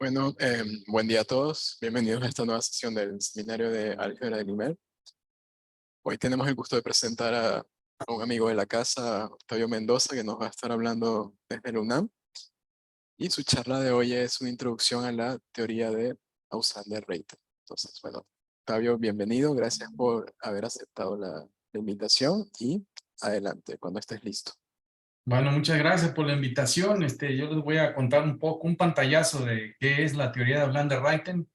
Bueno, buen día a todos. Bienvenidos a esta nueva sesión del seminario de álgebra del IMER. Hoy tenemos el gusto de presentar a un amigo de la casa, Octavio Mendoza, que nos va a estar hablando desde el UNAM. Y su charla de hoy es una introducción a la teoría de Ausander-Rayton. Entonces, bueno, Octavio, bienvenido. Gracias por haber aceptado la invitación y adelante, cuando estés listo. Bueno, muchas gracias por la invitación. Yo les voy a contar un poco, un pantallazo de qué es la teoría de Ausander-Rayton,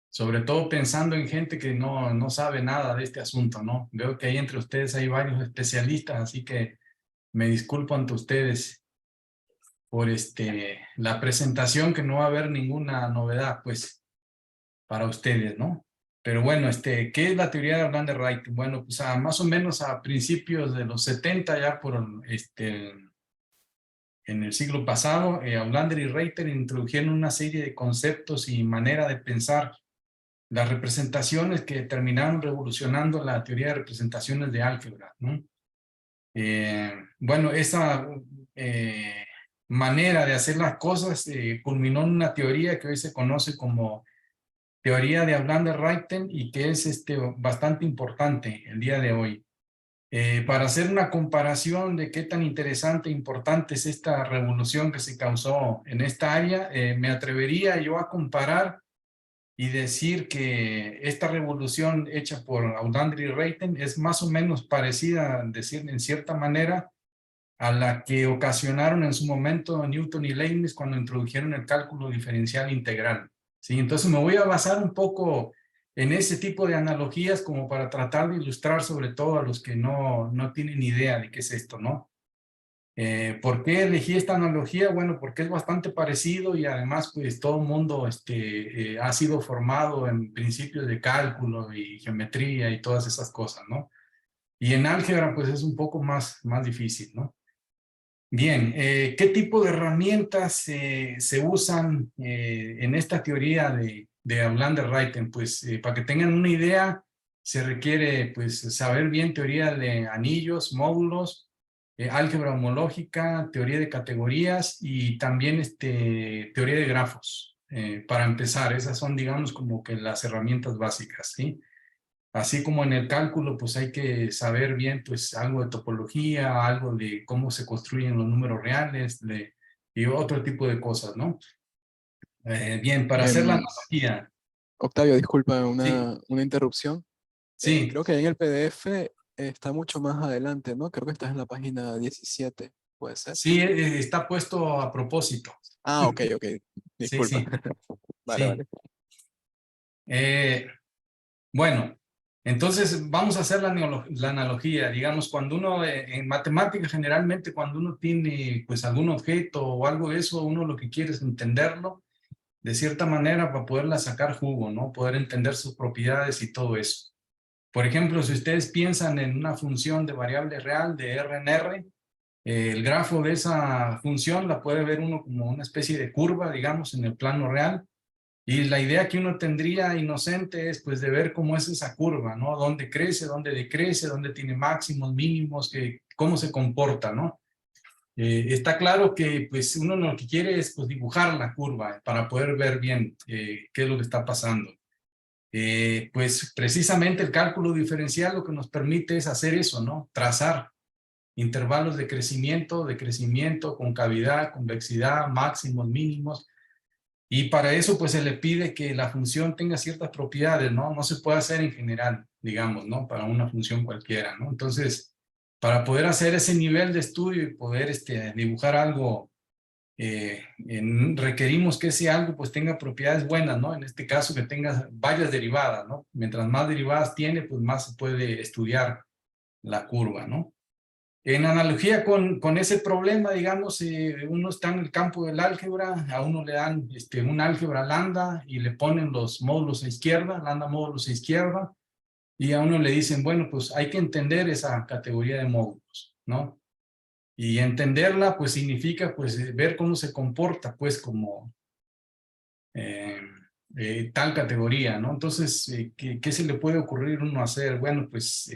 sobre todo pensando en gente que no sabe nada de este asunto, ¿no? Veo que ahí entre ustedes hay varios especialistas, así que me disculpo ante ustedes por la presentación, que no va a haber ninguna novedad, pues, para ustedes, ¿no? Pero bueno, ¿qué es la teoría de Ausander-Rayton? Bueno, pues más o menos a principios de los 70, ya por en el siglo pasado, Auslander y Rayton introdujeron una serie de conceptos y manera de pensar las representaciones que terminaron revolucionando la teoría de representaciones de álgebra, ¿no? Bueno, esa manera de hacer las cosas culminó en una teoría que hoy se conoce como teoría de Auslander-Rayton y que es bastante importante el día de hoy. Para hacer una comparación de qué tan interesante e importante es esta revolución que se causó en esta área, me atrevería yo a comparar y decir que esta revolución hecha por Auslander y Rayton es más o menos parecida, decir en cierta manera, a la que ocasionaron en su momento Newton y Leibniz cuando introdujeron el cálculo diferencial integral, ¿sí? Entonces me voy a basar un poco en ese tipo de analogías como para tratar de ilustrar sobre todo a los que no tienen idea de qué es esto, ¿no? ¿Por qué elegí esta analogía? Bueno, porque es bastante parecido y además pues todo el mundo ha sido formado en principios de cálculo y geometría y todas esas cosas, ¿no? Y en álgebra pues es un poco más difícil, ¿no? Bien, ¿qué tipo de herramientas se usan en esta teoría de Auslander-Rayton? Pues para que tengan una idea, se requiere pues saber bien teoría de anillos, módulos, álgebra homológica, teoría de categorías y también teoría de grafos. Para empezar, esas son digamos como que las herramientas básicas, ¿sí? Así como en el cálculo, pues hay que saber bien pues algo de topología, algo de cómo se construyen los números reales y otro tipo de cosas, ¿no? Bien, para hacer la Em, analogía, Octavio, disculpa sí, una interrupción. sí, Creo que en el PDF está mucho más adelante, ¿no? Creo que estás en la página 17, ¿puede ser? sí, está puesto a propósito. Ah, ok, ok. Sí, Disculpa. sí, Vale, sí. vale. Eh, bueno, entonces vamos a hacer la analogía. Digamos, cuando uno, en matemáticas generalmente, cuando uno tiene pues algún objeto o algo de eso, uno lo que quiere es entenderlo de cierta manera para poderla sacar jugo, ¿no? Poder entender sus propiedades y todo eso. Por ejemplo, si ustedes piensan en una función de variable real de R en R, el grafo de esa función la puede ver uno como una especie de curva, digamos, en el plano real. Y la idea que uno tendría inocente es pues de ver cómo es esa curva, ¿no? Dónde crece, dónde decrece, dónde tiene máximos, mínimos, cómo se comporta, ¿no? Está claro que pues uno lo que quiere es pues dibujar la curva para poder ver bien qué es lo que está pasando. Pues precisamente el cálculo diferencial lo que nos permite es hacer eso, ¿no? Trazar intervalos de crecimiento, concavidad, convexidad, máximos, mínimos. Y para eso pues se le pide que la función tenga ciertas propiedades, ¿no? No se puede hacer en general, digamos, ¿no? Para una función cualquiera, ¿no? Entonces, para poder hacer ese nivel de estudio y poder dibujar algo, requerimos que ese algo pues tenga propiedades buenas, ¿no? En este caso que tenga varias derivadas, ¿no? Mientras más derivadas tiene, pues más se puede estudiar la curva, ¿no? En analogía con ese problema, digamos, uno está en el campo del álgebra, a uno le dan un álgebra lambda y le ponen los módulos a izquierda, lambda módulos a izquierda, y a uno le dicen, bueno, pues hay que entender esa categoría de módulos, ¿no? Y entenderla, pues significa, pues, ver cómo se comporta, pues, como eh, tal categoría, ¿no? Entonces, ¿qué se le puede ocurrir uno hacer? Bueno, pues,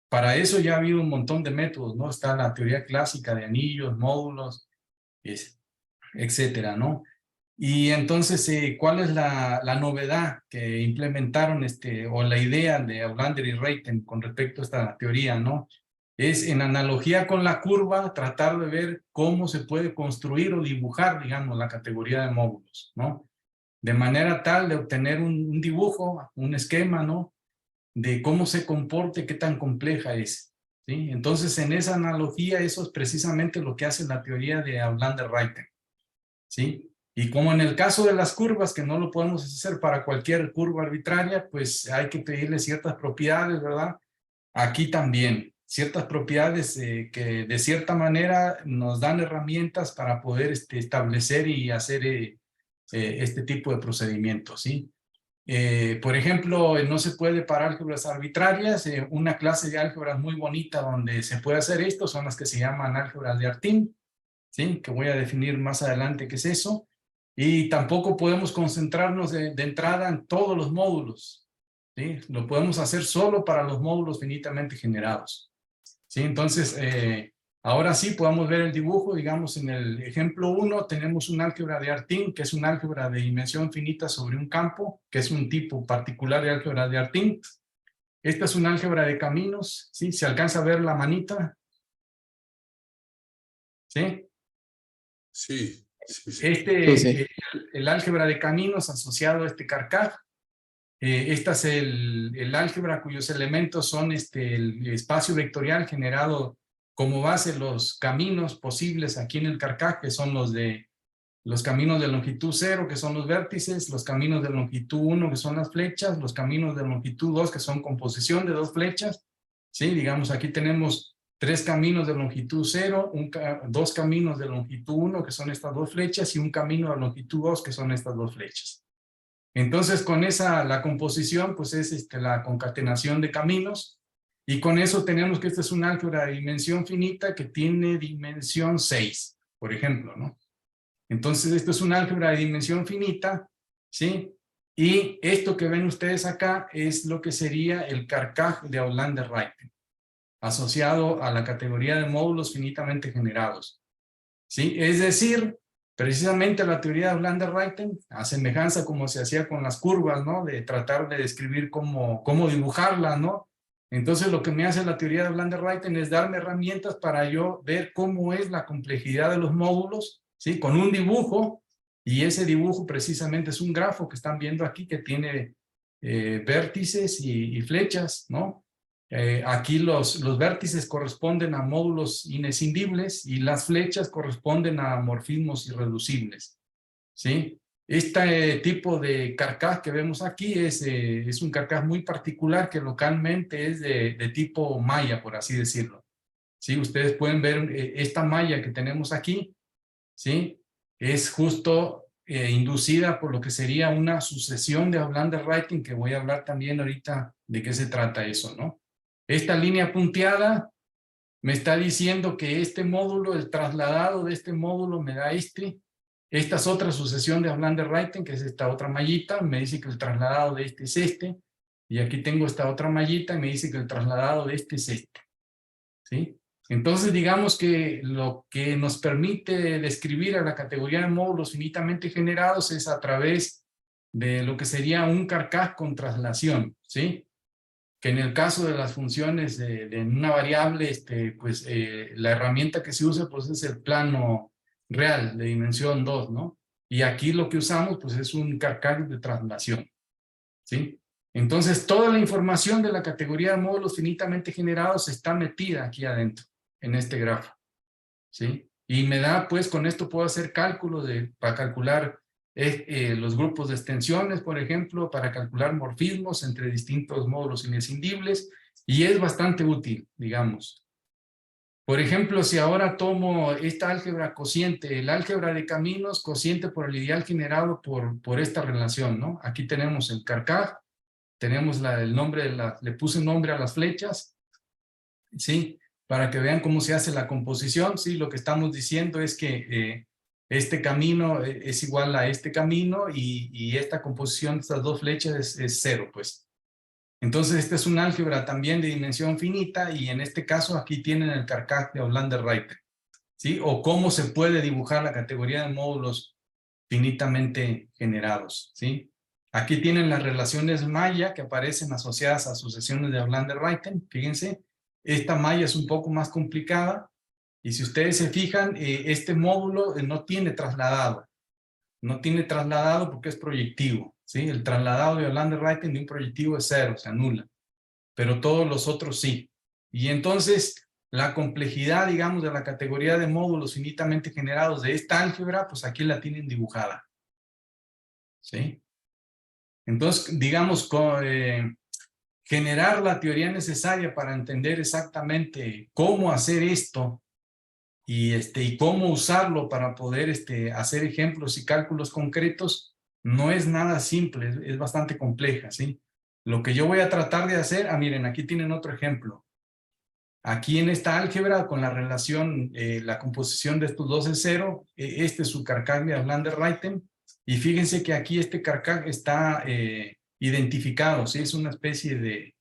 para eso ya ha habido un montón de métodos, ¿no? Está la teoría clásica de anillos, módulos, etcétera, ¿no? Y entonces, ¿cuál es la novedad que implementaron o la idea de Outlander y Raytheon con respecto a esta teoría, ¿no? Es en analogía con la curva, tratar de ver cómo se puede construir o dibujar, digamos, la categoría de módulos, ¿no? De manera tal de obtener un dibujo, un esquema, ¿no? De cómo se comporte, qué tan compleja es, ¿sí? Entonces, en esa analogía, eso es precisamente lo que hace la teoría de Outlander-Raytheon, ¿sí? Y como en el caso de las curvas, que no lo podemos hacer para cualquier curva arbitraria, pues hay que pedirle ciertas propiedades, ¿verdad? Aquí también, ciertas propiedades que de cierta manera nos dan herramientas para poder establecer y hacer este tipo de procedimientos, ¿sí? Por ejemplo, no se puede para álgebras arbitrarias. Una clase de álgebras muy bonita donde se puede hacer esto son las que se llaman álgebras de Artin, ¿sí? Que voy a definir más adelante qué es eso. Y tampoco podemos concentrarnos de entrada en todos los módulos, ¿sí? Lo podemos hacer solo para los módulos finitamente generados, ¿sí? Entonces, ahora sí podemos ver el dibujo. Digamos, en el ejemplo 1 tenemos un álgebra de Artin, que es un álgebra de dimensión finita sobre un campo, que es un tipo particular de álgebra de Artin. Esta es un álgebra de caminos, ¿sí? ¿Se alcanza a ver la manita? ¿Sí? Sí, sí, sí. Sí, sí. El álgebra de caminos asociado a este carcaj. Esta es el álgebra cuyos elementos son el espacio vectorial generado como base los caminos posibles aquí en el carcaj, que son los caminos de longitud 0, que son los vértices, los caminos de longitud 1, que son las flechas, los caminos de longitud 2, que son composición de dos flechas, ¿sí? Digamos, aquí tenemos 3 caminos de longitud 0, 2 caminos de longitud 1, que son estas dos flechas, y un camino de longitud 2, que son estas dos flechas. Entonces, con la composición, pues es la concatenación de caminos, y con eso tenemos que esta es un álgebra de dimensión finita que tiene dimensión 6, por ejemplo, ¿no? Entonces, esto es un álgebra de dimensión finita, ¿sí? Y esto que ven ustedes acá es lo que sería el carcaj de Outlander-Raytheon, asociado a la categoría de módulos finitamente generados, ¿sí? Es decir, precisamente la teoría de Outlander-Raytheon, a semejanza como se hacía con las curvas, ¿no? De tratar de describir cómo dibujarlas, ¿no? Entonces, lo que me hace la teoría de Outlander-Raytheon es darme herramientas para yo ver cómo es la complejidad de los módulos, ¿sí? Con un dibujo, y ese dibujo precisamente es un grafo que están viendo aquí que tiene vértices y flechas, ¿no? Aquí los vértices corresponden a módulos inescindibles y las flechas corresponden a morfismos irreducibles, ¿sí? Este tipo de carcaj que vemos aquí es un carcaj muy particular que localmente es de tipo maya, por así decirlo, ¿sí? Ustedes pueden ver esta malla que tenemos aquí, ¿sí? Es justo inducida por lo que sería una sucesión de Outlander-Raytheon, que voy a hablar también ahorita de qué se trata eso, ¿no? Esta línea punteada me está diciendo que este módulo, el trasladado de este módulo me da esta es otra sucesión de Outlander-Raytheon, que es esta otra mallita, me dice que el trasladado de este es este, y aquí tengo esta otra mallita y me dice que el trasladado de este es este, ¿sí? Entonces, digamos que lo que nos permite describir a la categoría de módulos finitamente generados es a través de lo que sería un carcaj con traslación, ¿sí? Que en el caso de las funciones de una variable, pues la herramienta que se usa pues es el plano real de dimensión 2, ¿no? Y aquí lo que usamos pues es un carcaj de traslación, ¿sí? Entonces toda la información de la categoría de módulos finitamente generados está metida aquí adentro, en este grafo, ¿sí? Y me da, pues con esto puedo hacer cálculos para calcular los grupos de extensiones, por ejemplo, para calcular morfismos entre distintos módulos inescindibles, y es bastante útil, digamos. Por ejemplo, si ahora tomo esta álgebra cociente, el álgebra de caminos cociente por el ideal generado por esta relación, ¿no? Aquí tenemos el carcaj, tenemos el nombre, le puse nombre a las flechas, ¿sí? Para que vean cómo se hace la composición, ¿sí? Lo que estamos diciendo es que este camino es igual a este camino y esta composición de estas dos flechas es 0, pues. Entonces, este es un álgebra también de dimensión finita y en este caso aquí tienen el carcaj de Outlander-Raytheon, ¿sí? O cómo se puede dibujar la categoría de módulos finitamente generados, ¿sí? Aquí tienen las relaciones malla que aparecen asociadas a sucesiones de Ablander-Rayten. Fíjense, esta malla es un poco más complicada y si ustedes se fijan, este módulo no tiene trasladado. No tiene trasladado porque es proyectivo, ¿sí? El trasladado de Ablander-Rayten de un proyectivo es 0, se anula, pero todos los otros sí. Y entonces, la complejidad, digamos, de la categoría de módulos finitamente generados de esta álgebra, pues aquí la tienen dibujada, ¿sí? Entonces, digamos, generar la teoría necesaria para entender exactamente cómo hacer esto y cómo usarlo para poder hacer ejemplos y cálculos concretos, no es nada simple, es bastante compleja, ¿sí? Lo que yo voy a tratar de hacer, miren, aquí tienen otro ejemplo. Aquí en esta álgebra, con la relación, la composición de estos dos es 0, este es su carcaj de Ablander-Rayten, y fíjense que aquí este carcaj está identificado, ¿sí? Es una especie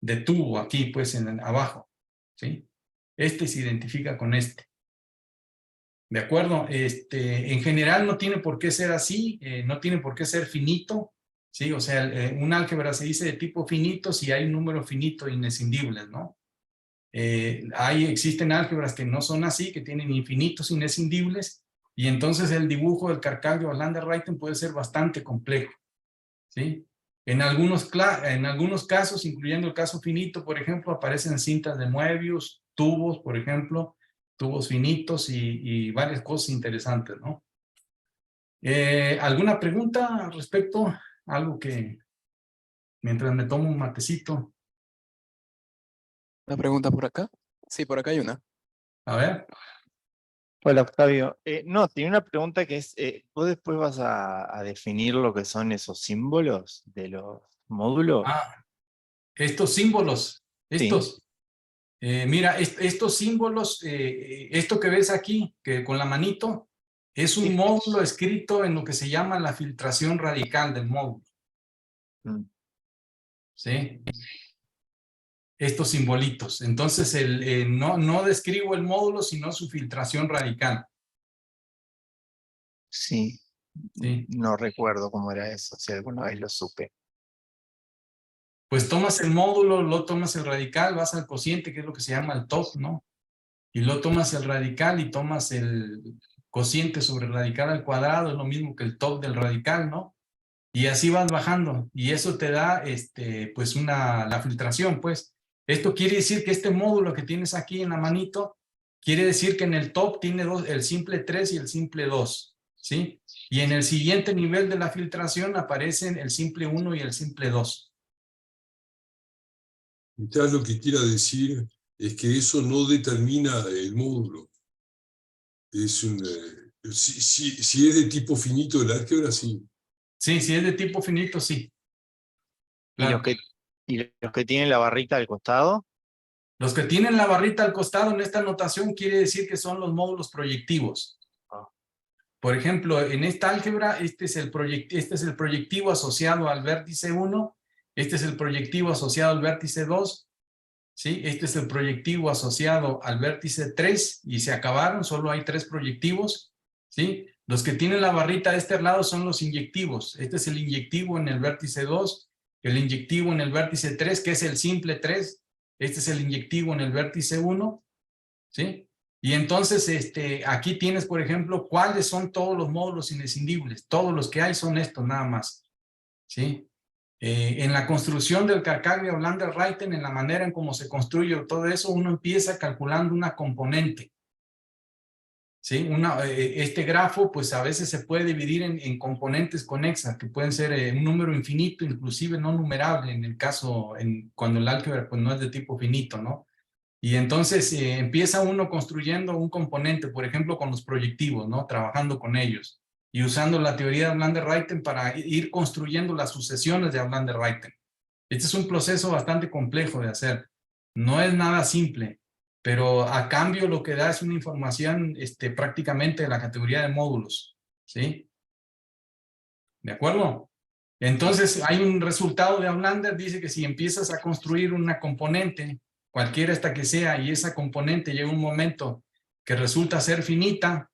de tubo aquí, pues, abajo, ¿sí? Este se identifica con este. ¿De acuerdo? En general no tiene por qué ser así, no tiene por qué ser finito, ¿sí? O sea, un álgebra se dice de tipo finito si hay un número finito inescindibles, ¿no? Existen álgebras que no son así, que tienen infinitos inescindibles, y entonces el dibujo del carcaj de Ablander-Rayten puede ser bastante complejo, ¿sí? En algunos casos, incluyendo el caso finito, por ejemplo, aparecen cintas de Möbius, tubos, por ejemplo, tubos finitos y varias cosas interesantes, ¿no? ¿Alguna pregunta al respecto? Algo que, mientras me tomo un matecito. ¿Una pregunta por acá? Sí, por acá hay una. A ver. Hola, Octavio. No, tenía una pregunta que es, ¿vos después vas a definir lo que son esos símbolos de los módulos? Estos símbolos, Sí. mira, estos símbolos, esto que ves aquí, que con la manito, es un Sí. módulo escrito en lo que se llama la filtración radical del módulo. ¿Sí? Estos simbolitos. Entonces, no describo el módulo, sino su filtración radical. Sí. Sí. No recuerdo cómo era eso, si alguna vez lo supe. Pues tomas el módulo, lo tomas el radical, vas al cociente, que es lo que se llama el top, ¿no? Y lo tomas el radical y tomas el cociente sobre el radical al cuadrado, es lo mismo que el top del radical, ¿no? Y así vas bajando, y eso te da, pues, la filtración, pues. Esto quiere decir que este módulo que tienes aquí en la manito, quiere decir que en el top tiene el simple 3 y el simple 2, ¿sí? Y en el siguiente nivel de la filtración aparecen el simple 1 y el simple 2. Quizás lo que quiera decir es que eso no determina el módulo. Es si es de tipo finito el álgebra, sí. Sí, si es de tipo finito, sí. Claro. ¿Y los que tienen la barrita al costado? Los que tienen la barrita al costado en esta notación quiere decir que son los módulos proyectivos. Por ejemplo, en esta álgebra, este es el proyectivo asociado al vértice 1, este es el proyectivo asociado al vértice 2, ¿sí? Este es el proyectivo asociado al vértice 3 y se acabaron, solo hay 3 proyectivos, ¿sí? Los que tienen la barrita de este lado son los inyectivos. Este es el inyectivo en el vértice 2, el inyectivo en el vértice 3, que es el simple 3, este es el inyectivo en el vértice 1, ¿sí? Y entonces, aquí tienes, por ejemplo, cuáles son todos los módulos inescindibles. Todos los que hay son estos nada más, ¿sí? En la construcción del carcaj de Ablander-Rayten, en la manera en cómo se construye todo eso, uno empieza calculando una componente, ¿sí? Este grafo, pues a veces se puede dividir en componentes conexas, que pueden ser un número infinito, inclusive no numerable, en el caso, cuando el álgebra pues no es de tipo finito, ¿no? Y entonces empieza uno construyendo un componente, por ejemplo, con los proyectivos, ¿no? Trabajando con ellos y usando la teoría de Ablander-Rayten para ir construyendo las sucesiones de Ablander-Rayten. Este es un proceso bastante complejo de hacer. No es nada simple, pero a cambio lo que da es una información prácticamente de la categoría de módulos, ¿sí? ¿De acuerdo? Entonces hay un resultado de Ablander, dice que si empiezas a construir una componente, cualquiera esta que sea, y esa componente llega un momento que resulta ser finita,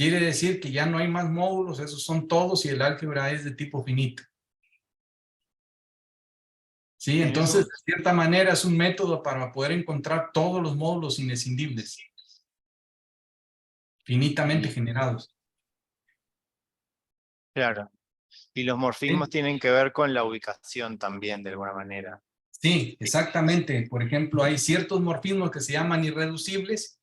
quiere decir que ya no hay más módulos, esos son todos y el álgebra es de tipo finito. Sí, entonces, de cierta manera es un método para poder encontrar todos los módulos inescindibles, finitamente generados. Claro. Y los morfismos Sí. tienen que ver con la ubicación también, de alguna manera. Sí, exactamente. Por ejemplo, hay ciertos morfismos que se llaman irreducibles,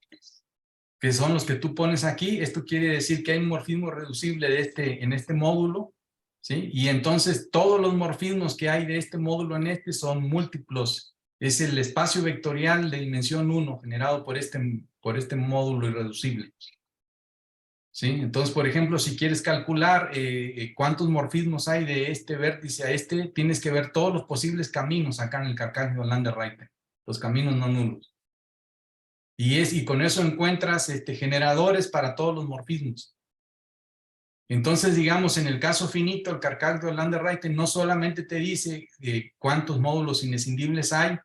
que son los que tú pones aquí. Esto quiere decir que hay un morfismo reducible en este módulo, ¿sí? Y entonces todos los morfismos que hay de este módulo en este son múltiplos. Es el espacio vectorial de dimensión 1 generado por este módulo irreducible. ¿Sí? Entonces, por ejemplo, si quieres calcular cuántos morfismos hay de este vértice a este, tienes que ver todos los posibles caminos acá en el carcaj de Hollander-Reiten, los caminos no nulos. Y con eso encuentras generadores para todos los morfismos. Entonces, digamos, en el caso finito, el carcaj de Hollander-Reiten no solamente te dice cuántos módulos inescindibles hay,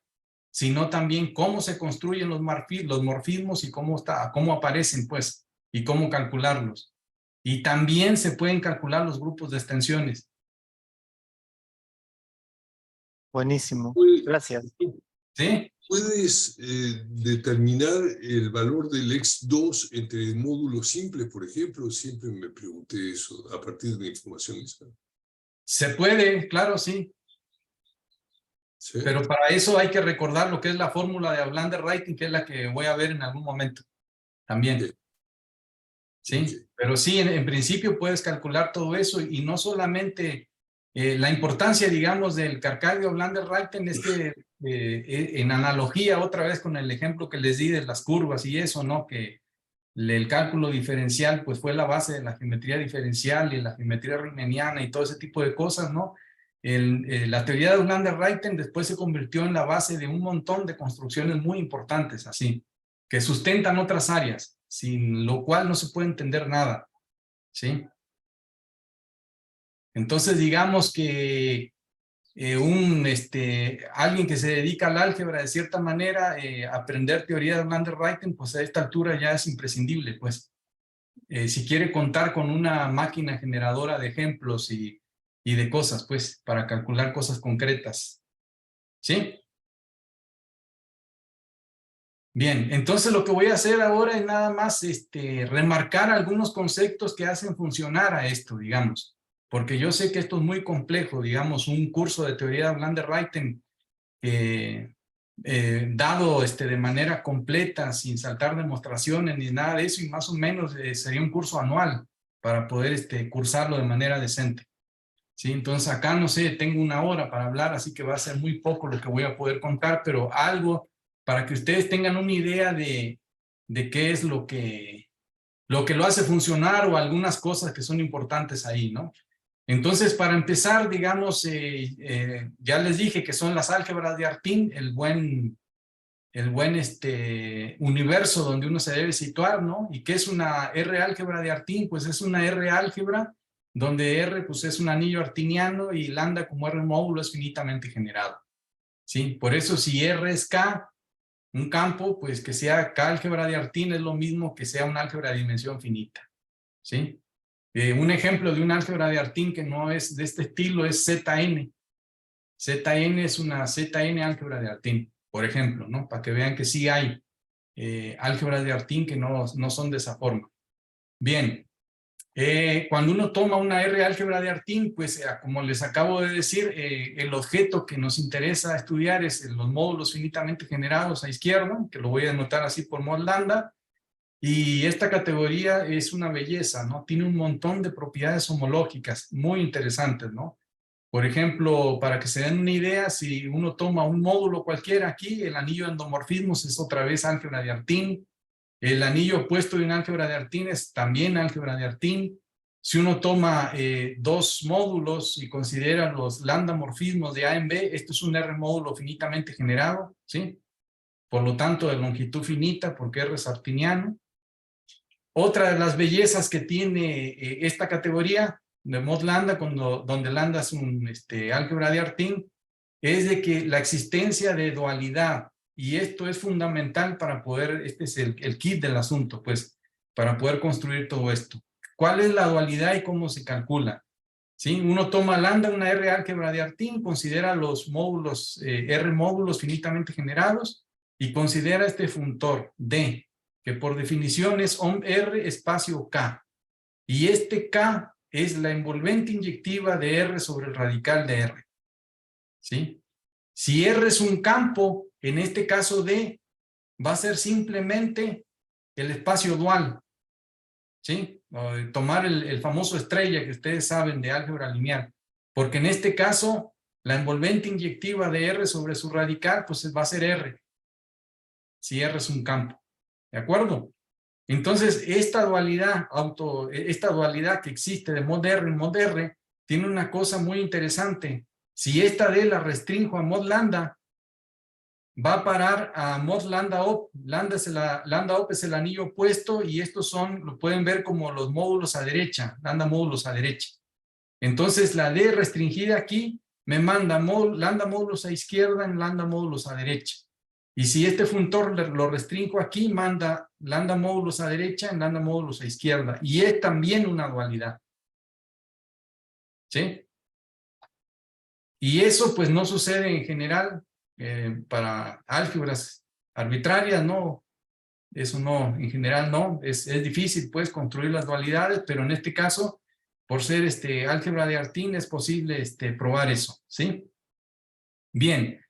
sino también cómo se construyen los morfismos y cómo aparecen, pues, y cómo calcularlos. Y también se pueden calcular los grupos de extensiones. Buenísimo. Gracias. ¿Sí? ¿Puedes determinar el valor del x2 entre módulos simples, por ejemplo? Siempre me pregunté eso a partir de la información esa. Se puede, claro, sí. ¿Sí? Pero para eso hay que recordar lo que es la fórmula de Hollander-Reiten, que es la que voy a ver en algún momento también. Okay. ¿Sí? Okay. Pero sí, en principio puedes calcular todo eso y no solamente la importancia, digamos, del carcaj de Hollander-Reiten es que en analogía otra vez con el ejemplo que les di de las curvas y eso, ¿no? Que el cálculo diferencial pues fue la base de la geometría diferencial y la geometría riemanniana y todo ese tipo de cosas, ¿no? La teoría de Hollander-Reiten después se convirtió en la base de un montón de construcciones muy importantes, así, que sustentan otras áreas, sin lo cual no se puede entender nada, ¿sí? Entonces, digamos que alguien que se dedica al álgebra de cierta manera, aprender teoría de Hollander-Reiten, pues a esta altura ya es imprescindible, pues. Si quiere contar con una máquina generadora de ejemplos y de cosas, pues, para calcular cosas concretas. ¿Sí? Bien, entonces lo que voy a hacer ahora es nada más remarcar algunos conceptos que hacen funcionar a esto, digamos. Porque yo sé que esto es muy complejo, digamos, un curso de teoría de Hollander-Reiten dado de manera completa, sin saltar demostraciones ni nada de eso, y más o menos sería un curso anual para poder cursarlo de manera decente. ¿Sí? Entonces acá, no sé, tengo una hora para hablar, así que va a ser muy poco lo que voy a poder contar, pero algo para que ustedes tengan una idea de qué es lo que lo hace funcionar o algunas cosas que son importantes ahí, ¿no? Entonces, para empezar, digamos, ya les dije que son las álgebras de Artin, el buen universo donde uno se debe situar, ¿no? ¿Y qué es una R álgebra de Artin? Pues es una R álgebra donde R pues es un anillo artiniano y lambda como R módulo es finitamente generado, ¿sí? Por eso si R es K, un campo, pues que sea K álgebra de Artin es lo mismo que sea un álgebra de dimensión finita, ¿sí? Un ejemplo de un álgebra de Artin que no es de este estilo es ZN. ZN es una ZN álgebra de Artin, por ejemplo, ¿no? Para que vean que sí hay álgebras de Artin que no son de esa forma. Bien, cuando uno toma una R álgebra de Artin, pues como les acabo de decir, el objeto que nos interesa estudiar es los módulos finitamente generados a izquierda, que lo voy a anotar así por mod lambda, y esta categoría es una belleza, ¿no? Tiene un montón de propiedades homológicas muy interesantes, ¿no? Por ejemplo, para que se den una idea, si uno toma un módulo cualquiera aquí, el anillo endomorfismos es otra vez álgebra de Artin, el anillo opuesto de un álgebra de Artin es también álgebra de Artin. Si uno toma dos módulos y considera los lambda morfismos de A en B, esto es un R módulo finitamente generado, ¿sí? Por lo tanto, de longitud finita, porque R es artiniano. Otra de las bellezas que tiene esta categoría de mod lambda, donde lambda es un álgebra de Artin, es de que la existencia de dualidad, y esto es fundamental para poder, este es el kit del asunto, pues, para poder construir todo esto. ¿Cuál es la dualidad y cómo se calcula? ¿Sí? Uno toma lambda, una R álgebra de Artin, considera los módulos, R módulos finitamente generados y considera este funtor D, que por definición es R espacio K. Y este K es la envolvente inyectiva de R sobre el radical de R. ¿Sí? Si R es un campo, en este caso D, va a ser simplemente el espacio dual. ¿Sí? Tomar el famoso estrella que ustedes saben de álgebra lineal, porque en este caso la envolvente inyectiva de R sobre su radical pues va a ser R, si R es un campo, ¿de acuerdo? Entonces esta dualidad que existe de mod R en mod R tiene una cosa muy interesante. Si esta D la restringo a mod lambda, va a parar a mod lambda op. Lambda op es el anillo opuesto y estos son, lo pueden ver como los módulos a derecha, lambda módulos a derecha. Entonces la D restringida aquí me manda lambda módulos a izquierda en lambda módulos a derecha. Y si este funtor lo restringo aquí, manda lambda módulos a derecha en lambda módulos a izquierda. Y es también una dualidad. ¿Sí? Y eso pues no sucede en general para álgebras arbitrarias, no, eso no, en general no, es difícil pues construir las dualidades, pero en este caso, por ser álgebra de Artin, es posible probar eso, ¿sí? Bien,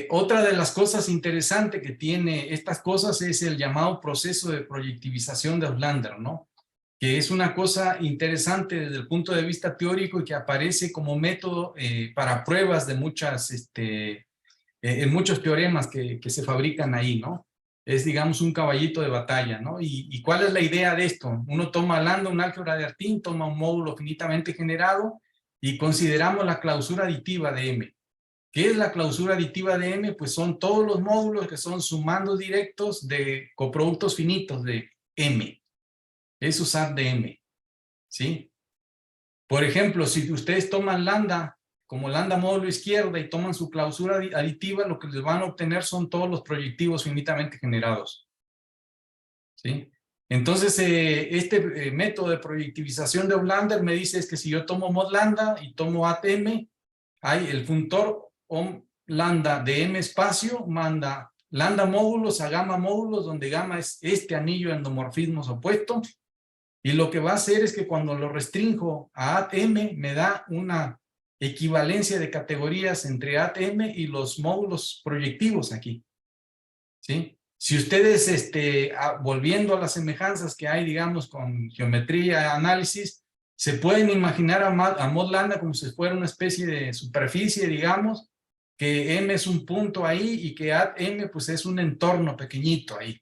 otra de las cosas interesantes que tiene estas cosas es el llamado proceso de proyectivización de Outlander, ¿no? Que es una cosa interesante desde el punto de vista teórico y que aparece como método para pruebas de en muchos teoremas que se fabrican ahí, ¿no? Es, digamos, un caballito de batalla, ¿no? ¿Y cuál es la idea de esto? Uno toma lambda, un álgebra de Artin, toma un módulo finitamente generado y consideramos la clausura aditiva de M. ¿Qué es la clausura aditiva de M? Pues son todos los módulos que son sumandos directos de coproductos finitos de M. Es usar de M, ¿sí? Por ejemplo, si ustedes toman lambda como lambda módulo izquierda y toman su clausura aditiva, lo que les van a obtener son todos los proyectivos finitamente generados, ¿sí? Entonces, método de proyectivización de Outlander me dice es que si yo tomo mod lambda y tomo ATM, hay el funtor lambda de M espacio manda lambda módulos a gamma módulos, donde gamma es este anillo de endomorfismos opuesto. Y lo que va a hacer es que cuando lo restringo a ATM me da una equivalencia de categorías entre ATM y los módulos proyectivos aquí. ¿Sí? Si ustedes, volviendo a las semejanzas que hay, digamos, con geometría y análisis, se pueden imaginar a mod lambda como si fuera una especie de superficie, digamos, que M es un punto ahí y que ATM pues es un entorno pequeñito ahí.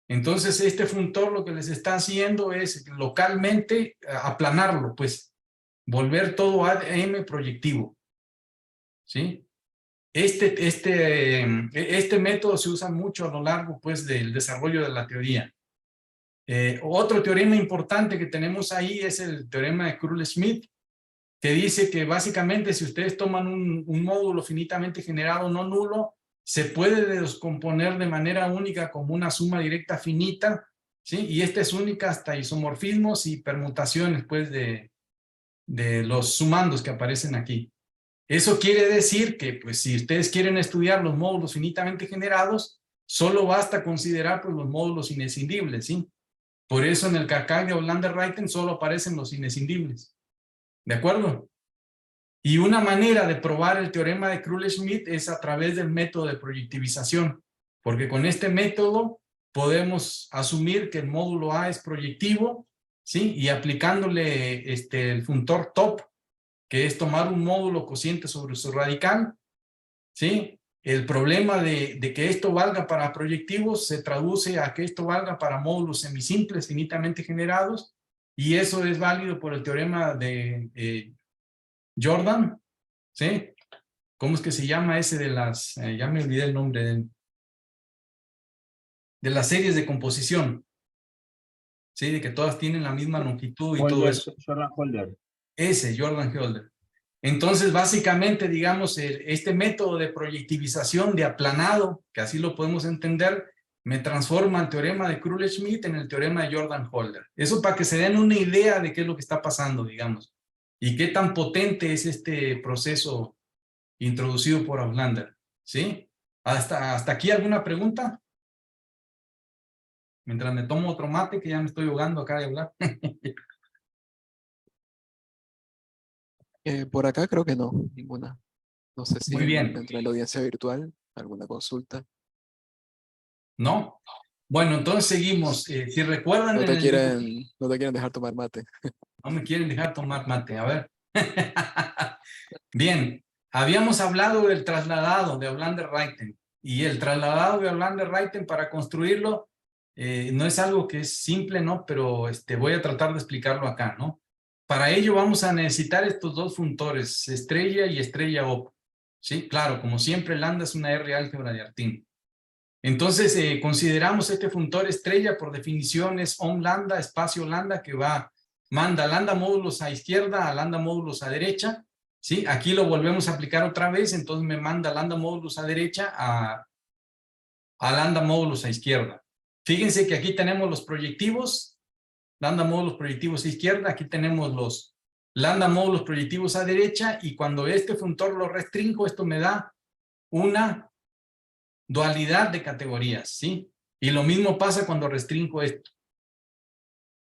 Entonces, este funtor lo que les está haciendo es localmente aplanarlo, pues, volver todo ATM proyectivo. ¿Sí? Este método se usa mucho a lo largo, pues, del desarrollo de la teoría. Otro teorema importante que tenemos ahí es el teorema de Krull-Schmidt, que dice que básicamente si ustedes toman un módulo finitamente generado no nulo, se puede descomponer de manera única como una suma directa finita, ¿sí? Y esta es única hasta isomorfismos y permutaciones, pues, de los sumandos que aparecen aquí. Eso quiere decir que, pues, si ustedes quieren estudiar los módulos finitamente generados, solo basta considerar, pues, los módulos inescindibles, ¿sí? Por eso en el CACAG de Outlander-Rayten solo aparecen los inescindibles. ¿De acuerdo? Y una manera de probar el teorema de Krull-Schmidt es a través del método de proyectivización, porque con este método podemos asumir que el módulo A es proyectivo, ¿sí? Y aplicándole el funtor top, que es tomar un módulo cociente sobre su radical, ¿sí? El problema de que esto valga para proyectivos se traduce a que esto valga para módulos semisimples finitamente generados, y eso es válido por el teorema de Jordan, ¿sí? ¿Cómo es que se llama ese de las, ya me olvidé el nombre de las series de composición, ¿sí? De que todas tienen la misma longitud y todo eso. Jordan Holder. Ese, Jordan Holder. Entonces, básicamente, digamos, este método de proyectivización de aplanado, que así lo podemos entender, me transforma el teorema de Krull-Schmidt en el teorema de Jordan-Holder. Eso para que se den una idea de qué es lo que está pasando, digamos, y qué tan potente es este proceso introducido por Auslander, ¿sí? ¿Hasta aquí alguna pregunta? Mientras me tomo otro mate, que ya me estoy ahogando acá de hablar. Por acá creo que no, ninguna. No sé si Muy bien. dentro de la audiencia virtual, alguna consulta. ¿No? Bueno, entonces seguimos. Si recuerdan... No en te el quieren, no te quieren dejar tomar mate. No me quieren dejar tomar mate, a ver. Bien, habíamos hablado del trasladado de Auslander-Reiten. Y el trasladado de Auslander-Reiten, para construirlo, no es algo que es simple, ¿no? Pero voy a tratar de explicarlo acá, ¿no? Para ello vamos a necesitar estos dos funtores, estrella y estrella OP. ¿Sí? Claro, como siempre, lambda es una R álgebra de Artin. Entonces, consideramos este funtor estrella, por definición es ohm lambda, espacio lambda, que manda lambda módulos a izquierda a lambda módulos a derecha, ¿sí? Aquí lo volvemos a aplicar otra vez, entonces me manda lambda módulos a derecha a lambda módulos a izquierda. Fíjense que aquí tenemos los proyectivos, lambda módulos proyectivos a izquierda, aquí tenemos los lambda módulos proyectivos a derecha, y cuando este funtor lo restringo, esto me da una dualidad de categorías, ¿sí? Y lo mismo pasa cuando restringo esto,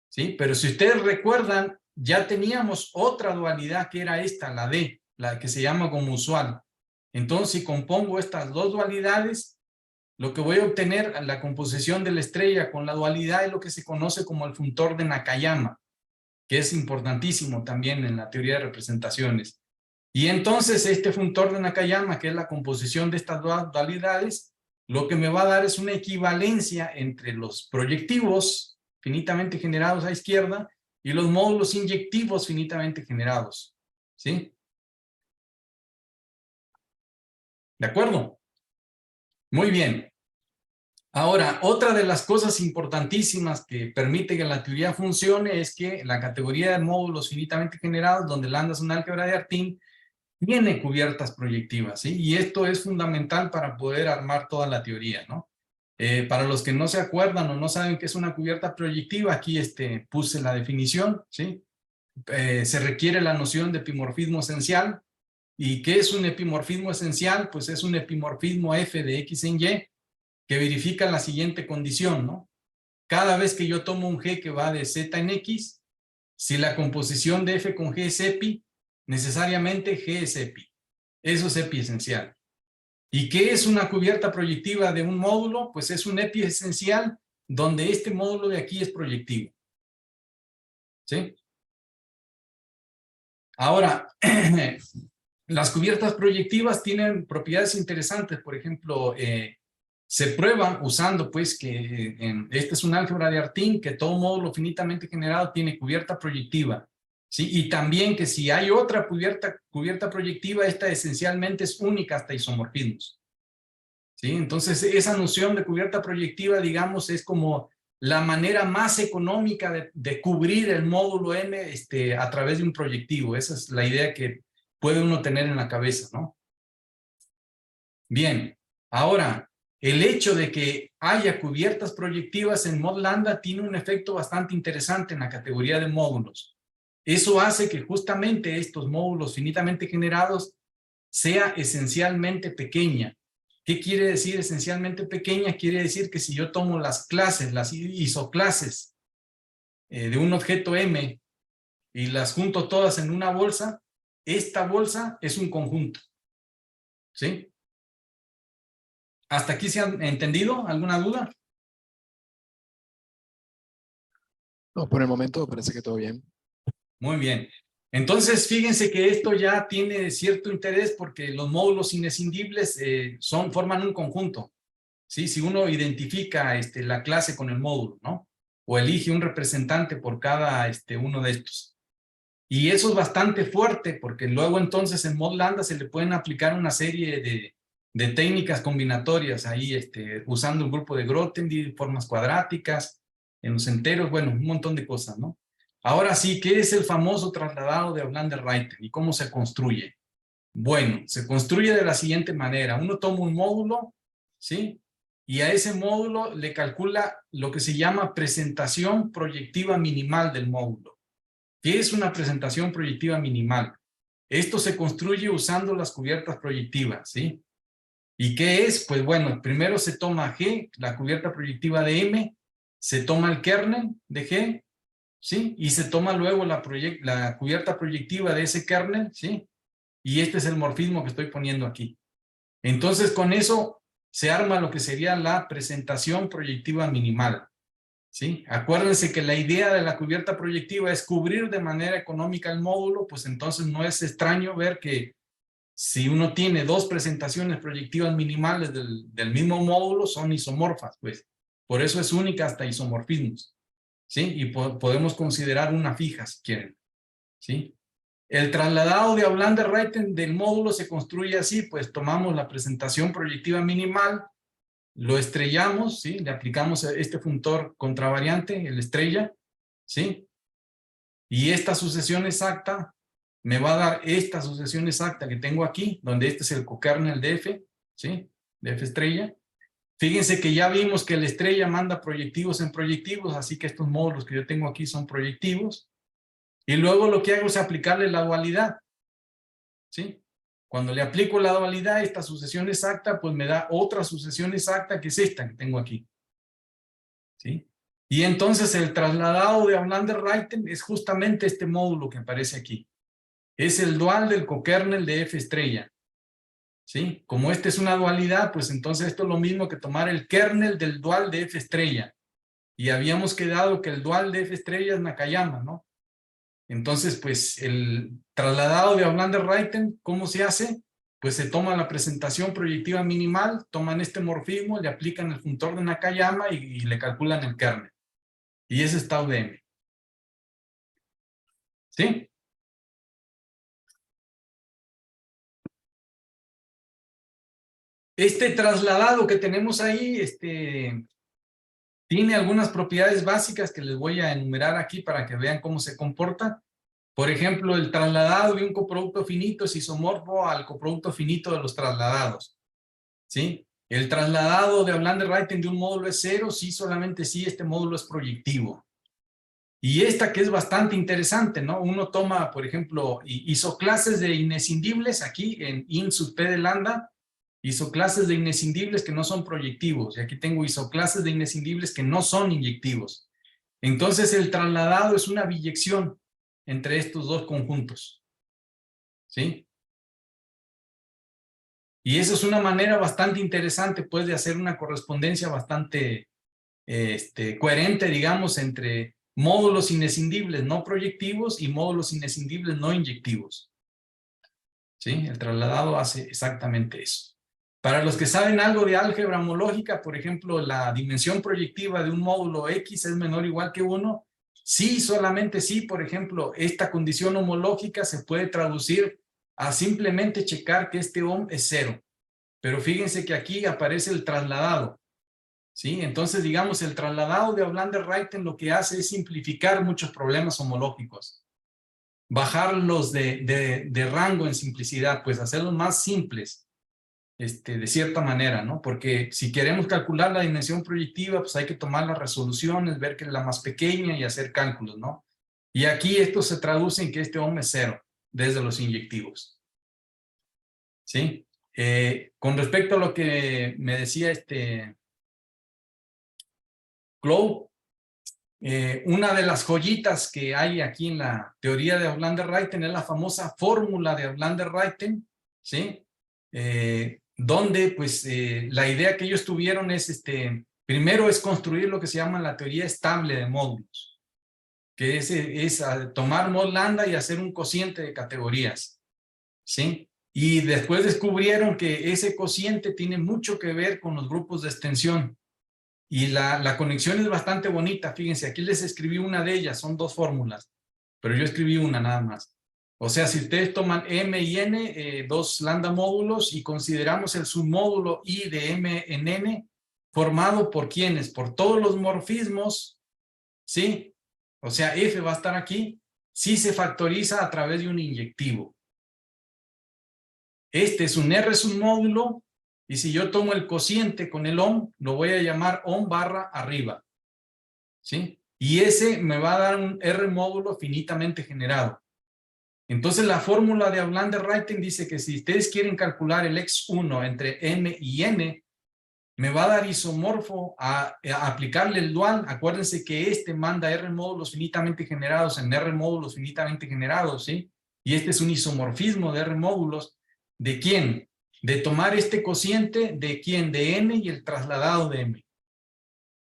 ¿sí? Pero si ustedes recuerdan, ya teníamos otra dualidad que era esta, la D, la que se llama como usual. Entonces, si compongo estas dos dualidades, lo que voy a obtener, la composición de la estrella con la dualidad, es lo que se conoce como el funtor de Nakayama, que es importantísimo también en la teoría de representaciones. Y entonces este funtor de Nakayama, que es la composición de estas dualidades, lo que me va a dar es una equivalencia entre los proyectivos finitamente generados a izquierda y los módulos inyectivos finitamente generados. ¿Sí? ¿De acuerdo? Muy bien. Ahora, otra de las cosas importantísimas que permite que la teoría funcione es que la categoría de módulos finitamente generados, donde lambda es un álgebra de Artin, tiene cubiertas proyectivas, ¿sí? Y esto es fundamental para poder armar toda la teoría, ¿no? Para los que no se acuerdan o no saben qué es una cubierta proyectiva, aquí puse la definición, ¿sí? Se requiere la noción de epimorfismo esencial. ¿Y qué es un epimorfismo esencial? Pues es un epimorfismo F de X en Y que verifica la siguiente condición, ¿no? Cada vez que yo tomo un G que va de Z en X, si la composición de F con G es epi, necesariamente G es epi. Eso es epi esencial. ¿Y qué es una cubierta proyectiva de un módulo? Pues es un epi esencial donde este módulo de aquí es proyectivo. ¿Sí? Ahora, las cubiertas proyectivas tienen propiedades interesantes. Por ejemplo, se prueban usando pues que este es un álgebra de Artin, que todo módulo finitamente generado tiene cubierta proyectiva. ¿Sí? Y también que si hay otra cubierta proyectiva, esta esencialmente es única hasta isomorfismos. ¿Sí? Entonces esa noción de cubierta proyectiva, digamos, es como la manera más económica de cubrir el módulo M a través de un proyectivo. Esa es la idea que puede uno tener en la cabeza, ¿no? Bien, ahora, el hecho de que haya cubiertas proyectivas en mod lambda tiene un efecto bastante interesante en la categoría de módulos. Eso hace que justamente estos módulos finitamente generados sea esencialmente pequeña. ¿Qué quiere decir esencialmente pequeña? Quiere decir que si yo tomo las clases, las isoclases de un objeto M y las junto todas en una bolsa, esta bolsa es un conjunto. ¿Sí? ¿Hasta aquí se han entendido? ¿Alguna duda? No, por el momento parece que todo bien. Muy bien. Entonces, fíjense que esto ya tiene cierto interés porque los módulos inescindibles forman un conjunto. ¿Sí? Si uno identifica la clase con el módulo, ¿no? O elige un representante por cada uno de estos. Y eso es bastante fuerte porque luego entonces en mod lambda se le pueden aplicar una serie de técnicas combinatorias ahí, usando un grupo de Grothendieck, formas cuadráticas, en los enteros, bueno, un montón de cosas, ¿no? Ahora sí, ¿qué es el famoso trasladado de Auslander-Reiten y cómo se construye? Bueno, se construye de la siguiente manera. Uno toma un módulo, ¿sí? y a ese módulo le calcula lo que se llama presentación proyectiva minimal del módulo. ¿Qué es una presentación proyectiva minimal? Esto se construye usando las cubiertas proyectivas, ¿sí? ¿Y qué es? Pues bueno, primero se toma G, la cubierta proyectiva de M, se toma el kernel de G, ¿sí? Y se toma luego la cubierta proyectiva de ese kernel, ¿sí? Y este es el morfismo que estoy poniendo aquí. Entonces, con eso se arma lo que sería la presentación proyectiva minimal, ¿sí? Acuérdense que la idea de la cubierta proyectiva es cubrir de manera económica el módulo, pues entonces no es extraño ver que si uno tiene dos presentaciones proyectivas minimales del mismo módulo, son isomorfas, pues. Por eso es única hasta isomorfismos, ¿sí? Y podemos considerar una fija, si quieren, ¿sí? El trasladado de Aulander-Reiten del módulo se construye así, pues tomamos la presentación proyectiva minimal, lo estrellamos, ¿sí? Le aplicamos este funtor contravariante, el estrella, ¿sí? Y esta sucesión exacta me va a dar esta sucesión exacta que tengo aquí, donde este es el cokernel de F, ¿sí? De F estrella. Fíjense que ya vimos que la estrella manda proyectivos en proyectivos, así que estos módulos que yo tengo aquí son proyectivos. Y luego lo que hago es aplicarle la dualidad, ¿sí? Cuando le aplico la dualidad, esta sucesión exacta, pues me da otra sucesión exacta que es esta que tengo aquí, ¿sí? Y entonces el trasladado de Aulander-Reiten es justamente este módulo que aparece aquí. Es el dual del cokernel de F estrella, ¿sí? Como esta es una dualidad, pues entonces esto es lo mismo que tomar el kernel del dual de F estrella. Y habíamos quedado que el dual de F estrella es Nakayama, ¿no? Entonces, pues el trasladado de Aulander-Reiten, ¿cómo se hace? Pues se toma la presentación proyectiva minimal, toman este morfismo, le aplican el funtor de Nakayama y le calculan el kernel. Y ese es tau de M. ¿Sí? Este trasladado que tenemos ahí, tiene algunas propiedades básicas que les voy a enumerar aquí para que vean cómo se comporta. Por ejemplo, el trasladado de un coproducto finito es isomorfo al coproducto finito de los trasladados, ¿sí? El trasladado de Aulander-Reiten de un módulo es cero, sí, solamente si este módulo es proyectivo. Y esta que es bastante interesante, ¿no? Uno toma, por ejemplo, isoclases de inescindibles aquí en in sub p de lambda, isoclases de inescindibles que no son proyectivos, y aquí tengo isoclases de inescindibles que no son inyectivos. Entonces el trasladado es una biyección entre estos dos conjuntos, ¿sí? Y eso es una manera bastante interesante, pues, de hacer una correspondencia bastante coherente, digamos, entre módulos inescindibles no proyectivos y módulos inescindibles no inyectivos, ¿sí? El trasladado hace exactamente eso. Para los que saben algo de álgebra homológica, por ejemplo, la dimensión proyectiva de un módulo X es menor o igual que 1. Sí, solamente sí, por ejemplo, esta condición homológica se puede traducir a simplemente checar que este ohm es 0. Pero fíjense que aquí aparece el trasladado, ¿sí? Entonces, digamos, el trasladado de Aulander-Reiten lo que hace es simplificar muchos problemas homológicos. Bajarlos de rango en simplicidad, pues hacerlos más simples. De cierta manera, ¿no? Porque si queremos calcular la dimensión proyectiva, pues hay que tomar las resoluciones, ver que es la más pequeña y hacer cálculos, ¿no? Y aquí esto se traduce en que este ohm es 0 desde los inyectivos, ¿sí? Con respecto a lo que me decía Clow, una de las joyitas que hay aquí en la teoría de Aulander-Reiten es la famosa fórmula de Aulander-Reiten, ¿sí? Donde pues la idea que ellos tuvieron es primero es construir lo que se llama la teoría estable de módulos, que es tomar mod lambda y hacer un cociente de categorías, ¿sí? Y después descubrieron que ese cociente tiene mucho que ver con los grupos de extensión y la conexión es bastante bonita. Fíjense, aquí les escribí una de ellas, son dos fórmulas, pero yo escribí una nada más. O sea, si ustedes toman M y N, dos lambda módulos, y consideramos el submódulo I de M en N, formado por ¿quiénes? Por todos los morfismos, ¿sí? O sea, F va a estar aquí, si se factoriza a través de un inyectivo. Este es un R submódulo Y si yo tomo el cociente con el ohm, lo voy a llamar ohm barra arriba. ¿Sí? Y ese me va a dar un R módulo finitamente generado. Entonces la fórmula de Aulander-Ruyten dice que si ustedes quieren calcular el X1 entre M y N, me va a dar isomorfo a aplicarle el dual. Acuérdense que este manda R módulos finitamente generados en R módulos finitamente generados, ¿sí? Y este es un isomorfismo de R módulos. ¿De quién? De tomar este cociente, ¿de quién? De N y el trasladado de M.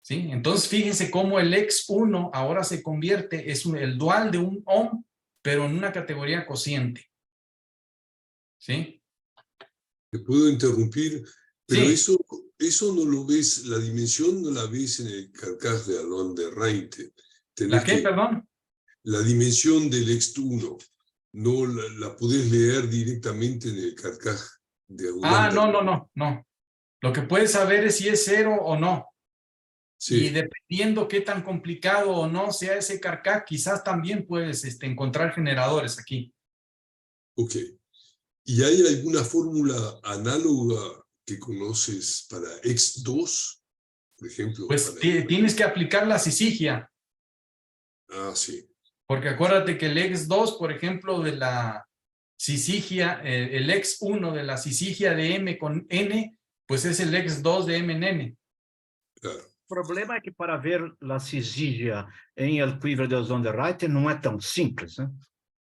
¿Sí? Entonces fíjense cómo el X1 ahora se convierte, es el dual de un ohm, pero en una categoría cociente. ¿Sí? Te puedo interrumpir, pero Sí. eso no lo ves, la dimensión no la ves en el carcaj de Aulander-Ruyten. ¿La qué, perdón? La dimensión del X1 no la podés leer directamente en el carcaj de Aulander. No. Lo que puedes saber es si es 0 o no. Sí. Y dependiendo qué tan complicado o no sea ese carcaj, quizás también puedes encontrar generadores aquí. Ok. ¿Y hay alguna fórmula análoga que conoces para X2, por ejemplo? Pues tienes que aplicar la sisigia. Ah, sí. Porque acuérdate que el X2, por ejemplo, de la sisigia, el X1 de la sisigia de M con N, pues es el X2 de M en N. Claro. O problema é que para ver a sisigia em el quiver de Aulander-Ruyten não é tão simples, né?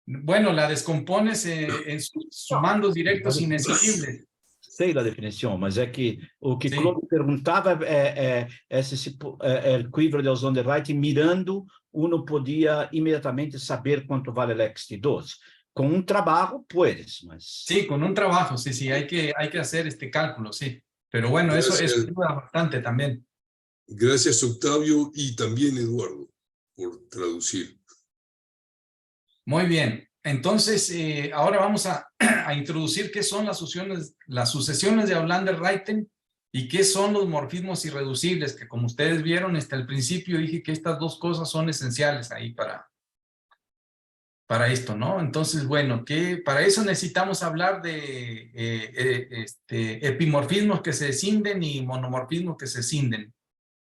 Bueno, la descompones en sumandos directos inescribibles. Sei a definição, mas é que o que Sim. Claude perguntava é se o quiver de Aulander-Ruyten mirando, uno podia imediatamente saber quanto vale o X2. Com um trabalho, puedes, mas... Sí, con un trabajo, sí, hay que hacer este cálculo, sí. Pero bueno, eso ayuda bastante también. Gracias, Octavio, y también Eduardo, por traducir. Muy bien. Entonces, ahora vamos a introducir qué son las sucesiones de Aulander-Ruyten y qué son los morfismos irreducibles, que como ustedes vieron hasta el principio dije que estas dos cosas son esenciales ahí para esto, ¿no? Entonces, bueno, que para eso necesitamos hablar de epimorfismos que se escinden y monomorfismos que se escinden,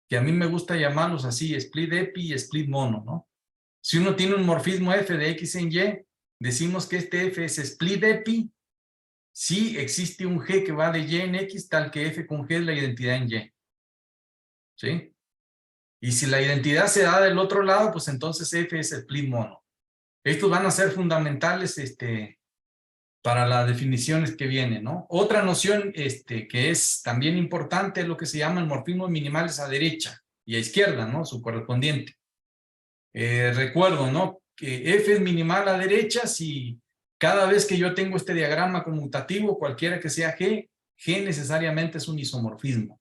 que a mí me gusta llamarlos así, split epi y split mono, ¿no? Si uno tiene un morfismo F de X en Y, decimos que este F es split epi si existe un G que va de Y en X, tal que F con G es la identidad en Y. ¿Sí? Y si la identidad se da del otro lado, pues entonces F es split mono. Estos van a ser fundamentales para las definiciones que vienen, ¿no? Otra noción que es también importante es lo que se llaman morfismos minimales a derecha y a izquierda, ¿no? Su correspondiente. Recuerdo, ¿no? Que F es minimal a derecha si cada vez que yo tengo este diagrama conmutativo, cualquiera que sea G necesariamente es un isomorfismo,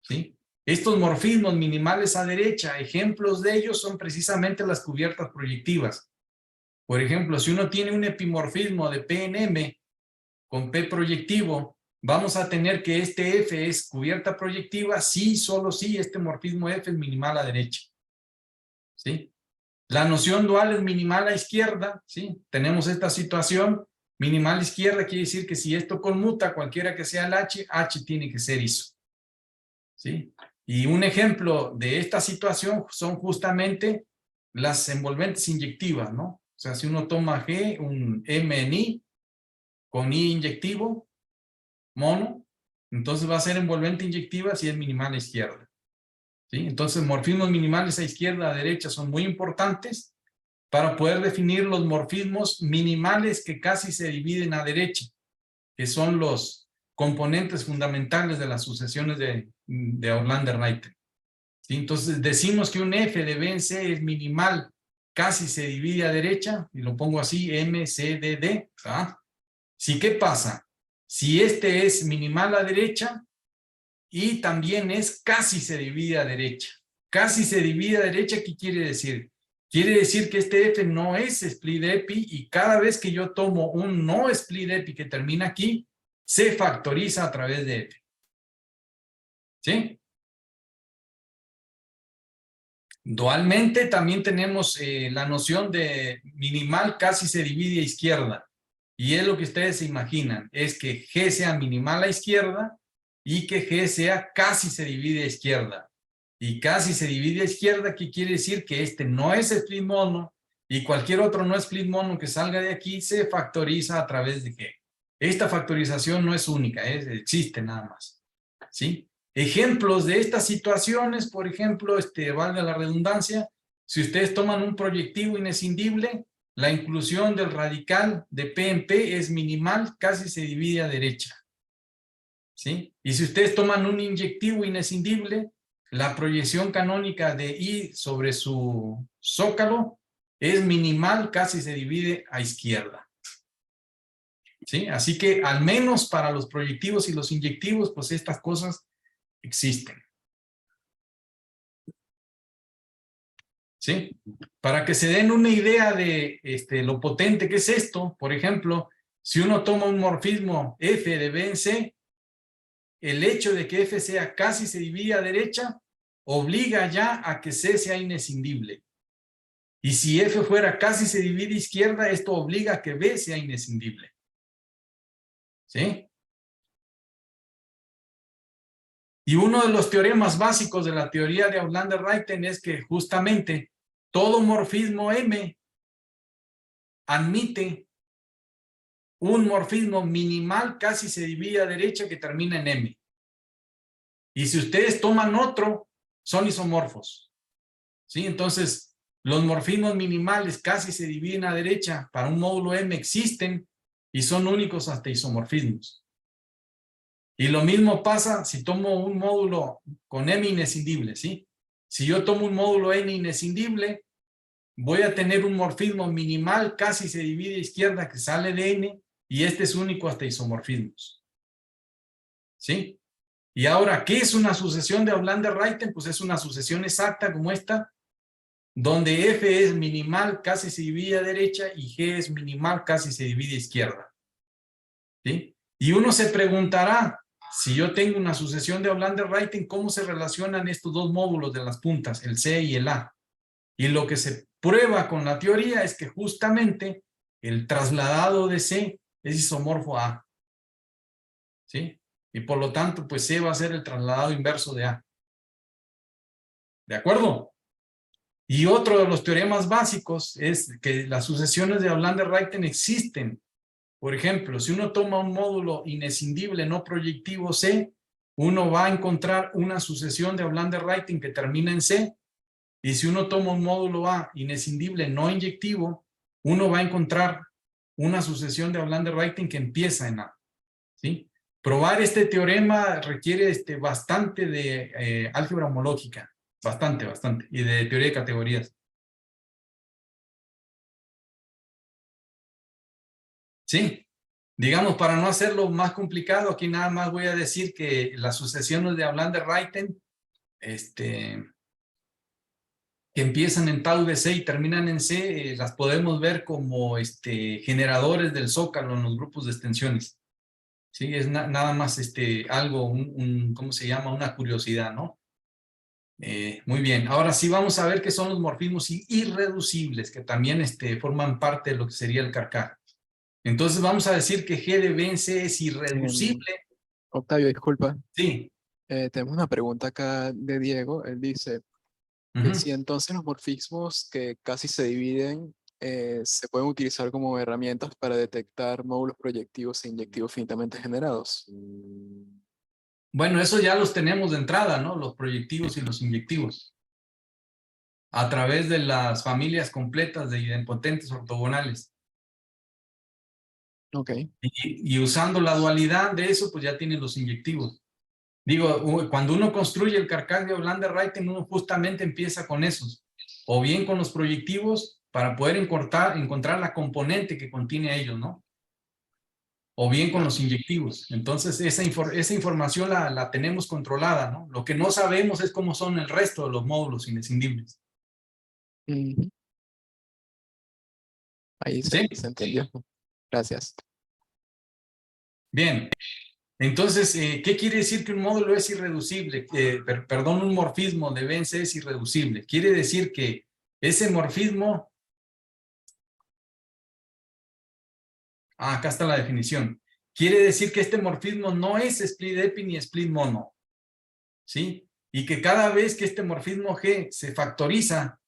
¿sí? Estos morfismos minimales a derecha, ejemplos de ellos son precisamente las cubiertas proyectivas. Por ejemplo, si uno tiene un epimorfismo de P en M con P proyectivo, vamos a tener que este F es cubierta proyectiva si, solo si este morfismo F es minimal a derecha. ¿Sí? La noción dual es minimal a izquierda, ¿sí? Tenemos esta situación, minimal a izquierda quiere decir que si esto conmuta, cualquiera que sea el H tiene que ser iso. ¿Sí? Y un ejemplo de esta situación son justamente las envolventes inyectivas, ¿no? O sea, si uno toma G, un M en I, con I inyectivo, mono, entonces va a ser envolvente inyectiva si es minimal a izquierda. ¿Sí? Entonces, morfismos minimales a izquierda, a derecha son muy importantes para poder definir los morfismos minimales que casi se dividen a derecha, que son los componentes fundamentales de las sucesiones de Aulander-Ruyten. ¿Sí? Entonces, decimos que un F de B en C es minimal, casi se divide a derecha, y lo pongo así, M, C, D, D. ¿Ah? ¿Sí? ¿Qué pasa? Si este es minimal a derecha, y también es casi se divide a derecha. Casi se divide a derecha, ¿qué quiere decir? Quiere decir que este F no es split epi, y cada vez que yo tomo un no split epi que termina aquí, se factoriza a través de F. ¿Sí? Dualmente también tenemos la noción de minimal casi se divide a izquierda. Y es lo que ustedes se imaginan, es que G sea minimal a izquierda y que G sea casi se divide a izquierda. Y casi se divide a izquierda, ¿qué quiere decir? Que este no es split mono y cualquier otro no split mono que salga de aquí se factoriza a través de G. Esta factorización no es única, existe nada más. ¿Sí? Ejemplos de estas situaciones, por ejemplo, valga la redundancia, si ustedes toman un proyectivo inescindible, la inclusión del radical de P en P es minimal, casi se divide a derecha. ¿Sí? Y si ustedes toman un inyectivo inescindible, la proyección canónica de I sobre su zócalo es minimal, casi se divide a izquierda. ¿Sí? Así que al menos para los proyectivos y los inyectivos, pues estas cosas existen. ¿Sí? Para que se den una idea de lo potente que es esto, por ejemplo, si uno toma un morfismo F de B en C, el hecho de que F sea casi se divide a derecha obliga ya a que C sea inescindible. Y si F fuera casi se divide a izquierda, esto obliga a que B sea inescindible. ¿Sí? Y uno de los teoremas básicos de la teoría de Aulander-Reiten es que justamente todo morfismo M admite un morfismo minimal casi se divide a derecha que termina en M. Y si ustedes toman otro, son isomorfos. ¿Sí? Entonces, los morfismos minimales casi se dividen a derecha para un módulo M existen y son únicos hasta isomorfismos. Y lo mismo pasa si tomo un módulo con M inescindible, ¿sí? Si yo tomo un módulo N inescindible, voy a tener un morfismo minimal casi se divide a izquierda que sale de N y este es único hasta isomorfismos. ¿Sí? Y ahora, ¿qué es una sucesión de Aulander-Reiten? Pues es una sucesión exacta como esta, donde F es minimal casi se divide a derecha y G es minimal casi se divide a izquierda. ¿Sí? Y uno se preguntará, si yo tengo una sucesión de Aulander-Reiten, ¿cómo se relacionan estos dos módulos de las puntas, el C y el A? Y lo que se prueba con la teoría es que justamente el trasladado de C es isomorfo a A. ¿Sí? Y por lo tanto, pues C va a ser el trasladado inverso de A. ¿De acuerdo? Y otro de los teoremas básicos es que las sucesiones de Aulander-Reiten existen. Por ejemplo, si uno toma un módulo inescindible no proyectivo C, uno va a encontrar una sucesión de Aulander-Reiten que termina en C. Y si uno toma un módulo A inescindible no inyectivo, uno va a encontrar una sucesión de Aulander-Reiten que empieza en A. ¿Sí? Probar este teorema requiere bastante de álgebra homológica. Bastante. Y de teoría de categorías. Sí. Digamos, para no hacerlo más complicado, aquí nada más voy a decir que las sucesiones de Aulander-Reiten, que empiezan en tau de C y terminan en C, las podemos ver como generadores del zócalo en los grupos de extensiones. Sí, es nada más algo, ¿cómo se llama? Una curiosidad, ¿no? Muy bien, ahora sí vamos a ver qué son los morfismos irreducibles, que también forman parte de lo que sería el carcaj. Entonces vamos a decir que G de B en C es irreducible. Octavio, disculpa. Sí. Tenemos una pregunta acá de Diego. Él dice que si entonces los morfismos que casi se dividen se pueden utilizar como herramientas para detectar módulos proyectivos e inyectivos finitamente generados. Bueno, eso ya los tenemos de entrada, ¿no? Los proyectivos y los inyectivos. A través de las familias completas de idempotentes ortogonales. Ok. Y usando la dualidad de eso, pues ya tienen los inyectivos. Digo, cuando uno construye el carcaj de Aulander-Reiten, uno justamente empieza con esos. O bien con los proyectivos para poder encontrar la componente que contiene a ellos, ¿no? O bien con los inyectivos. Entonces, esa información la tenemos controlada, ¿no? Lo que no sabemos es cómo son el resto de los módulos inescindibles. Ahí ¿Sí? se entendió. Gracias. Bien. Entonces, ¿qué quiere decir que un módulo es irreducible? Perdón, un morfismo de B en C es irreducible. Quiere decir que ese morfismo... acá está la definición. quiere decir que este morfismo no es split epi ni split mono, ¿sí? Y que cada vez que este morfismo G se factoriza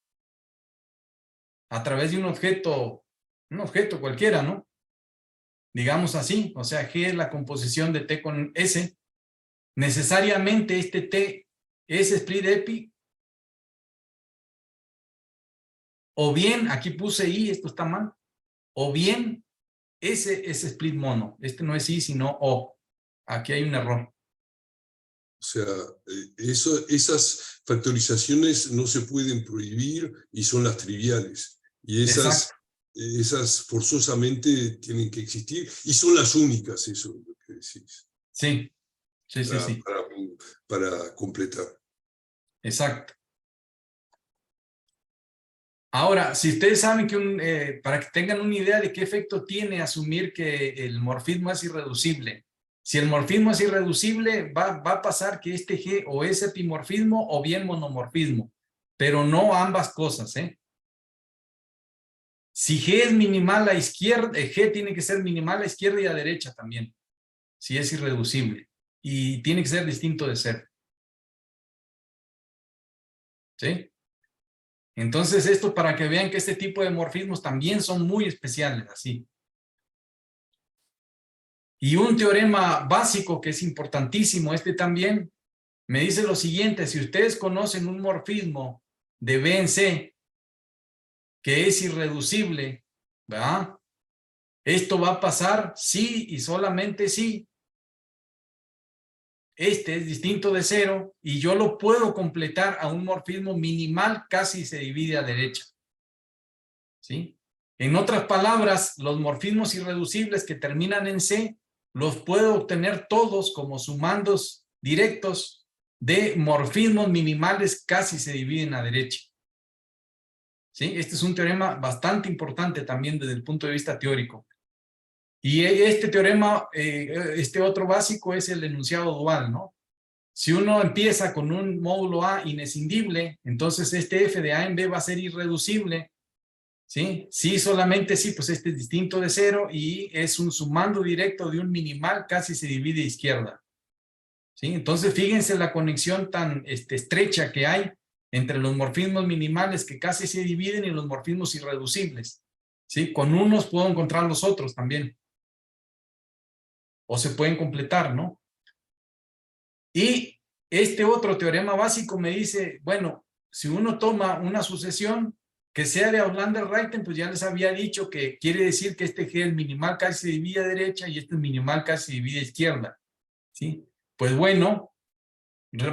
a través de un objeto cualquiera, ¿no? Digamos así, o sea, G es la composición de T con S, necesariamente este T es split epi, o bien, aquí puse I, esto está mal, o bien ese es split mono, este no es I sino O, aquí hay un error. O sea, esas factorizaciones no se pueden prohibir y son las triviales. Y esas forzosamente tienen que existir y son las únicas, eso es lo que decís, Sí, sí, sí, sí, para completar. exacto. Ahora, si ustedes saben que para que tengan una idea de qué efecto tiene asumir que el morfismo es irreducible. Si el morfismo es irreducible, va a pasar que este G o es epimorfismo o bien monomorfismo, pero no ambas cosas, ¿eh? Si G es minimal a la izquierda, G tiene que ser minimal a la izquierda y a la derecha también, si es irreducible. Y tiene que ser distinto de cero. ¿Sí? Entonces, esto para que vean que este tipo de morfismos también son muy especiales, así. Y un teorema básico que es importantísimo, este también, me dice lo siguiente: si ustedes conocen un morfismo de B en C que es irreducible, ¿verdad? Esto va a pasar si y solamente si este es distinto de cero y yo lo puedo completar a un morfismo minimal, casi se divide a derecha. ¿Sí? En otras palabras, los morfismos irreducibles que terminan en C los puedo obtener todos como sumandos directos de morfismos minimales, casi se dividen a derecha. ¿Sí? Este es un teorema bastante importante también desde el punto de vista teórico. Y este teorema, este otro básico es el enunciado dual, ¿no? Si uno empieza con un módulo A inescindible, entonces este F de A en B va a ser irreducible. ¿Sí? Sí, solamente sí, pues este es distinto de cero y es un sumando directo de un minimal, casi se divide a izquierda. ¿Sí? Entonces, fíjense la conexión tan estrecha que hay entre los morfismos minimales que casi se dividen y los morfismos irreducibles. ¿Sí? Con unos puedo encontrar los otros también. O se pueden completar, ¿no? Y este otro teorema básico me dice, bueno, si uno toma una sucesión que sea de Outlander-Reiten, pues ya les había dicho que quiere decir que este G es minimal casi se divide a derecha y este es minimal casi se divide a izquierda. ¿Sí? Pues bueno,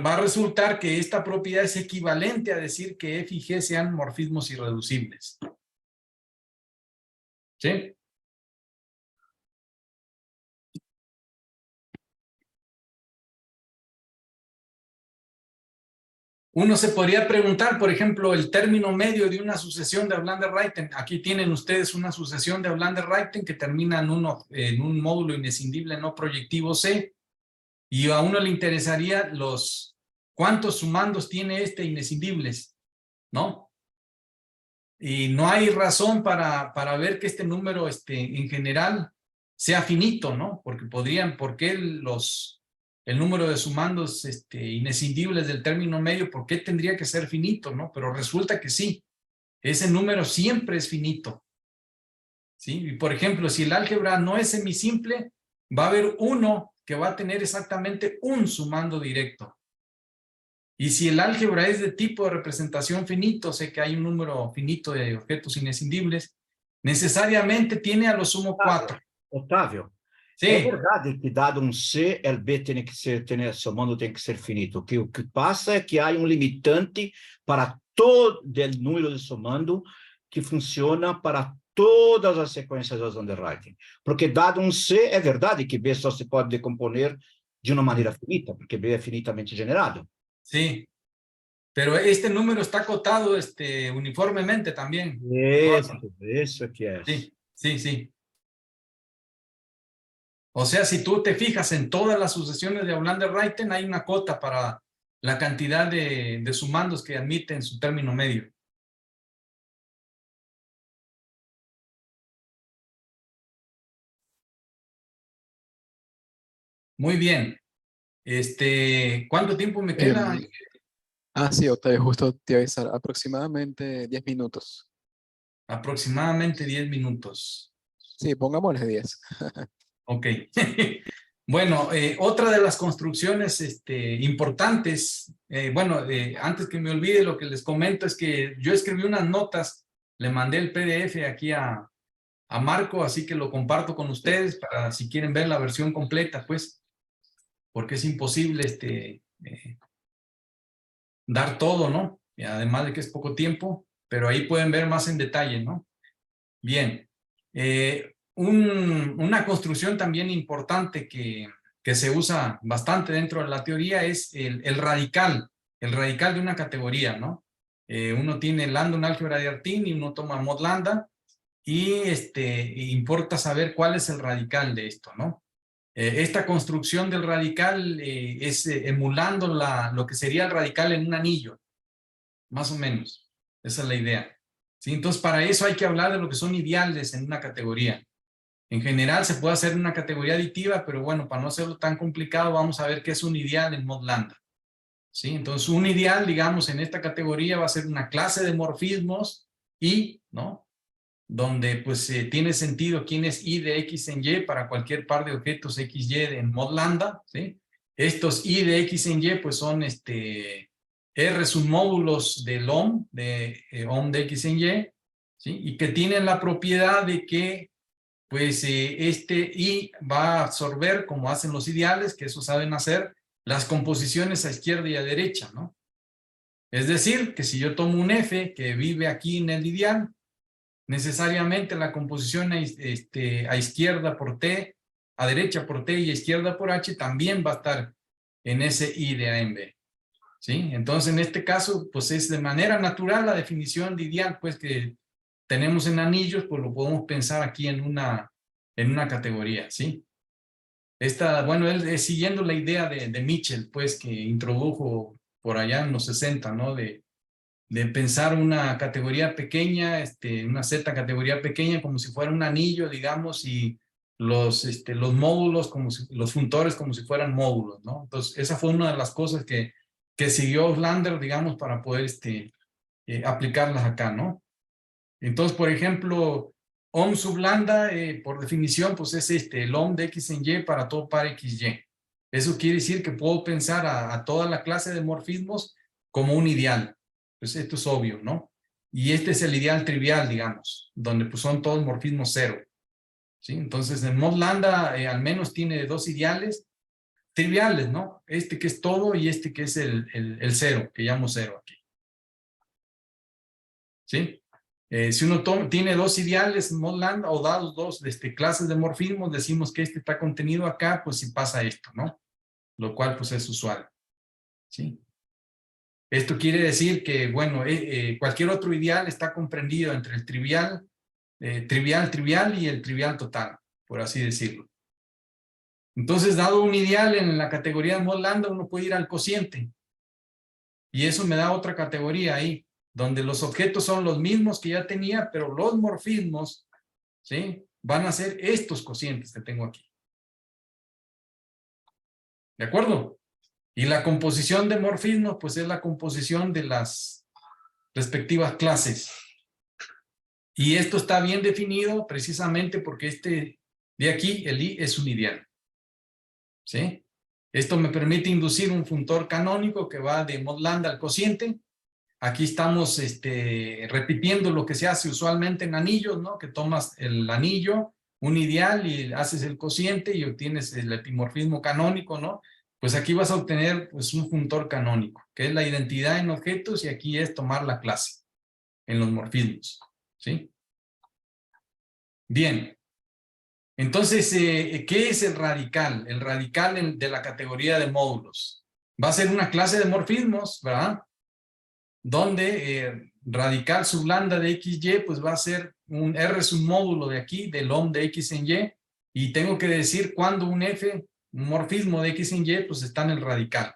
va a resultar que esta propiedad es equivalente a decir que F y G sean morfismos irreducibles. ¿Sí? Uno se podría preguntar, por ejemplo, el término medio de una sucesión de Outlander-Reiten. Aquí tienen ustedes una sucesión de Outlander-Reiten que termina en un módulo inescindible no proyectivo C, y a uno le interesaría cuántos sumandos tiene este inescindibles, ¿no? Y no hay razón para ver que este número en general sea finito, ¿no? Porque ¿por qué el número de sumandos inescindibles del término medio, por qué tendría que ser finito, ¿no? Pero resulta que sí, ese número siempre es finito. ¿Sí? Y por ejemplo, si el álgebra no es semisimple, va a haber uno que va a tener exactamente un sumando directo. Y si el álgebra es de tipo de representación finito, sé que hay un número finito de objetos inescindibles, necesariamente tiene a lo sumo 4. Otávio, é Sí, verdade que dado um C, el B tem que ser, somando tem que ser finito. O que passa é que há um limitante para todo o número de somando que funciona para todas as sequências das Underwriting. Porque dado um C, é verdade que B só se pode decomponer de uma maneira finita, porque B é finitamente generado. sí. Pero este número está acotado uniformemente también. Isso que é. Sí, sí, sí. O sea, si tú te fijas en todas las sucesiones de Outlander-Reiten, hay una cota para la cantidad de sumandos que admiten su término medio. Muy bien. ¿Cuánto tiempo me queda? Sí, Octavio, justo te iba a avisar, aproximadamente 10 minutos. Aproximadamente 10 minutos. Sí, pongámosle 10. Ok. Bueno, otra de las construcciones importantes, antes que me olvide, lo que les comento es que yo escribí unas notas, le mandé el PDF aquí a Marco, así que lo comparto con ustedes para si quieren ver la versión completa, pues, porque es imposible dar todo, ¿no? Y además de que es poco tiempo, pero ahí pueden ver más en detalle, ¿no? Bien. Una construcción también importante que se usa bastante dentro de la teoría es el radical de una categoría, ¿no? Uno tiene lambda, un álgebra de Artin, y uno toma mod lambda, y importa saber cuál es el radical de esto, ¿no? Esta construcción del radical es emulando lo que sería el radical en un anillo, más o menos. Esa es la idea. ¿Sí? Entonces, para eso hay que hablar de lo que son ideales en una categoría. En general se puede hacer una categoría aditiva, pero bueno, para no hacerlo tan complicado, vamos a ver qué es un ideal en mod lambda. ¿Sí? Entonces, un ideal, digamos, en esta categoría va a ser una clase de morfismos y, ¿no? Donde pues tiene sentido quién es I de X en Y para cualquier par de objetos XY en mod lambda, ¿sí? Estos I de X en Y pues son R submódulos del OM, OM de X en Y, ¿sí? Y que tienen la propiedad de que pues este I va a absorber, como hacen los ideales, que eso saben hacer, las composiciones a izquierda y a derecha, ¿no? Es decir, que si yo tomo un F que vive aquí en el ideal, necesariamente la composición a izquierda por T, a derecha por T y a izquierda por H también va a estar en ese I de A en B. ¿Sí? Entonces, en este caso, pues es de manera natural la definición de ideal, pues que tenemos en anillos, pues lo podemos pensar aquí en una categoría, ¿sí? Bueno, él es siguiendo la idea de Mitchell, pues que introdujo por allá en los 60, ¿no? De pensar una categoría pequeña, una Z categoría pequeña como si fuera un anillo, digamos, y los módulos, los funtores como si fueran módulos, ¿no? Entonces, esa fue una de las cosas que siguió Lander, digamos, para poder aplicarlas acá, ¿no? Entonces, por ejemplo, OM sub lambda, por definición, pues es el OM de X en Y para todo par XY. Eso quiere decir que puedo pensar a toda la clase de morfismos como un ideal. Pues esto es obvio, ¿no? Y este es el ideal trivial, digamos, donde pues son todos morfismos cero. ¿Sí? Entonces, el mod lambda al menos tiene dos ideales triviales, ¿no? Este que es todo y este que es el cero, que llamo cero aquí. ¿Sí? Si uno tiene dos ideales mod lambda o dados dos clases de morfismos, decimos que este está contenido acá, pues si pasa esto, ¿no? Lo cual pues es usual. ¿Sí? Esto quiere decir que, bueno, cualquier otro ideal está comprendido entre el trivial y el trivial total, por así decirlo. Entonces, dado un ideal en la categoría de mod lambda, uno puede ir al cociente. Y eso me da otra categoría ahí, donde los objetos son los mismos que ya tenía, pero los morfismos, ¿sí? Van a ser estos cocientes que tengo aquí. ¿De acuerdo? Y la composición de morfismos, pues es la composición de las respectivas clases. Y esto está bien definido precisamente porque de aquí, el I, es un ideal. ¿Sí? Esto me permite inducir un funtor canónico que va de mod lambda al cociente. Aquí estamos repitiendo lo que se hace usualmente en anillos, ¿no? Que tomas el anillo, un ideal, y haces el cociente y obtienes el epimorfismo canónico, ¿no? Pues aquí vas a obtener pues, un funtor canónico, que es la identidad en objetos, y aquí es tomar la clase en los morfismos. ¿Sí? Bien. Entonces, ¿qué es el radical? El radical de la categoría de módulos. Va a ser una clase de morfismos, ¿verdad? Donde radical sub lambda de XY pues va a ser un R submódulo de aquí, del OM de X en Y, y tengo que decir cuándo un F, un morfismo de X en Y, pues está en el radical.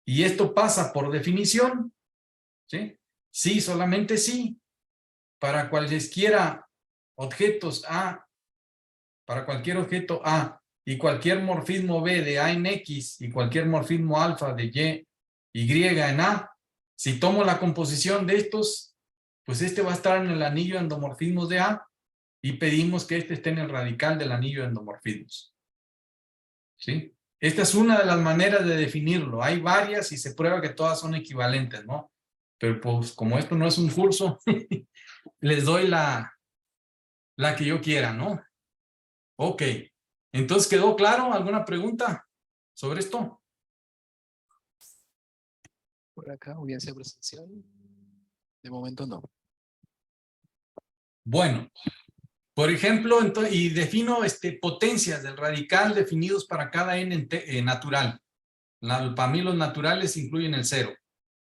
Y esto pasa por definición, ¿sí? Sí, solamente sí, para cualesquiera objetos A, para cualquier objeto A, y cualquier morfismo B de A en X y cualquier morfismo alfa de Y en A, si tomo la composición de estos, pues este va a estar en el anillo de endomorfismos de A y pedimos que este esté en el radical del anillo de endomorfismos. ¿Sí? Esta es una de las maneras de definirlo. Hay varias y se prueba que todas son equivalentes, ¿no? Pero pues como esto no es un curso, les doy la que yo quiera, ¿no? Ok. Entonces, ¿quedó claro? ¿Alguna pregunta sobre esto? Por acá, audiencia presencial. De momento no. Bueno, por ejemplo, y defino potencias del radical definidos para cada n natural. Para mí los naturales incluyen el 0.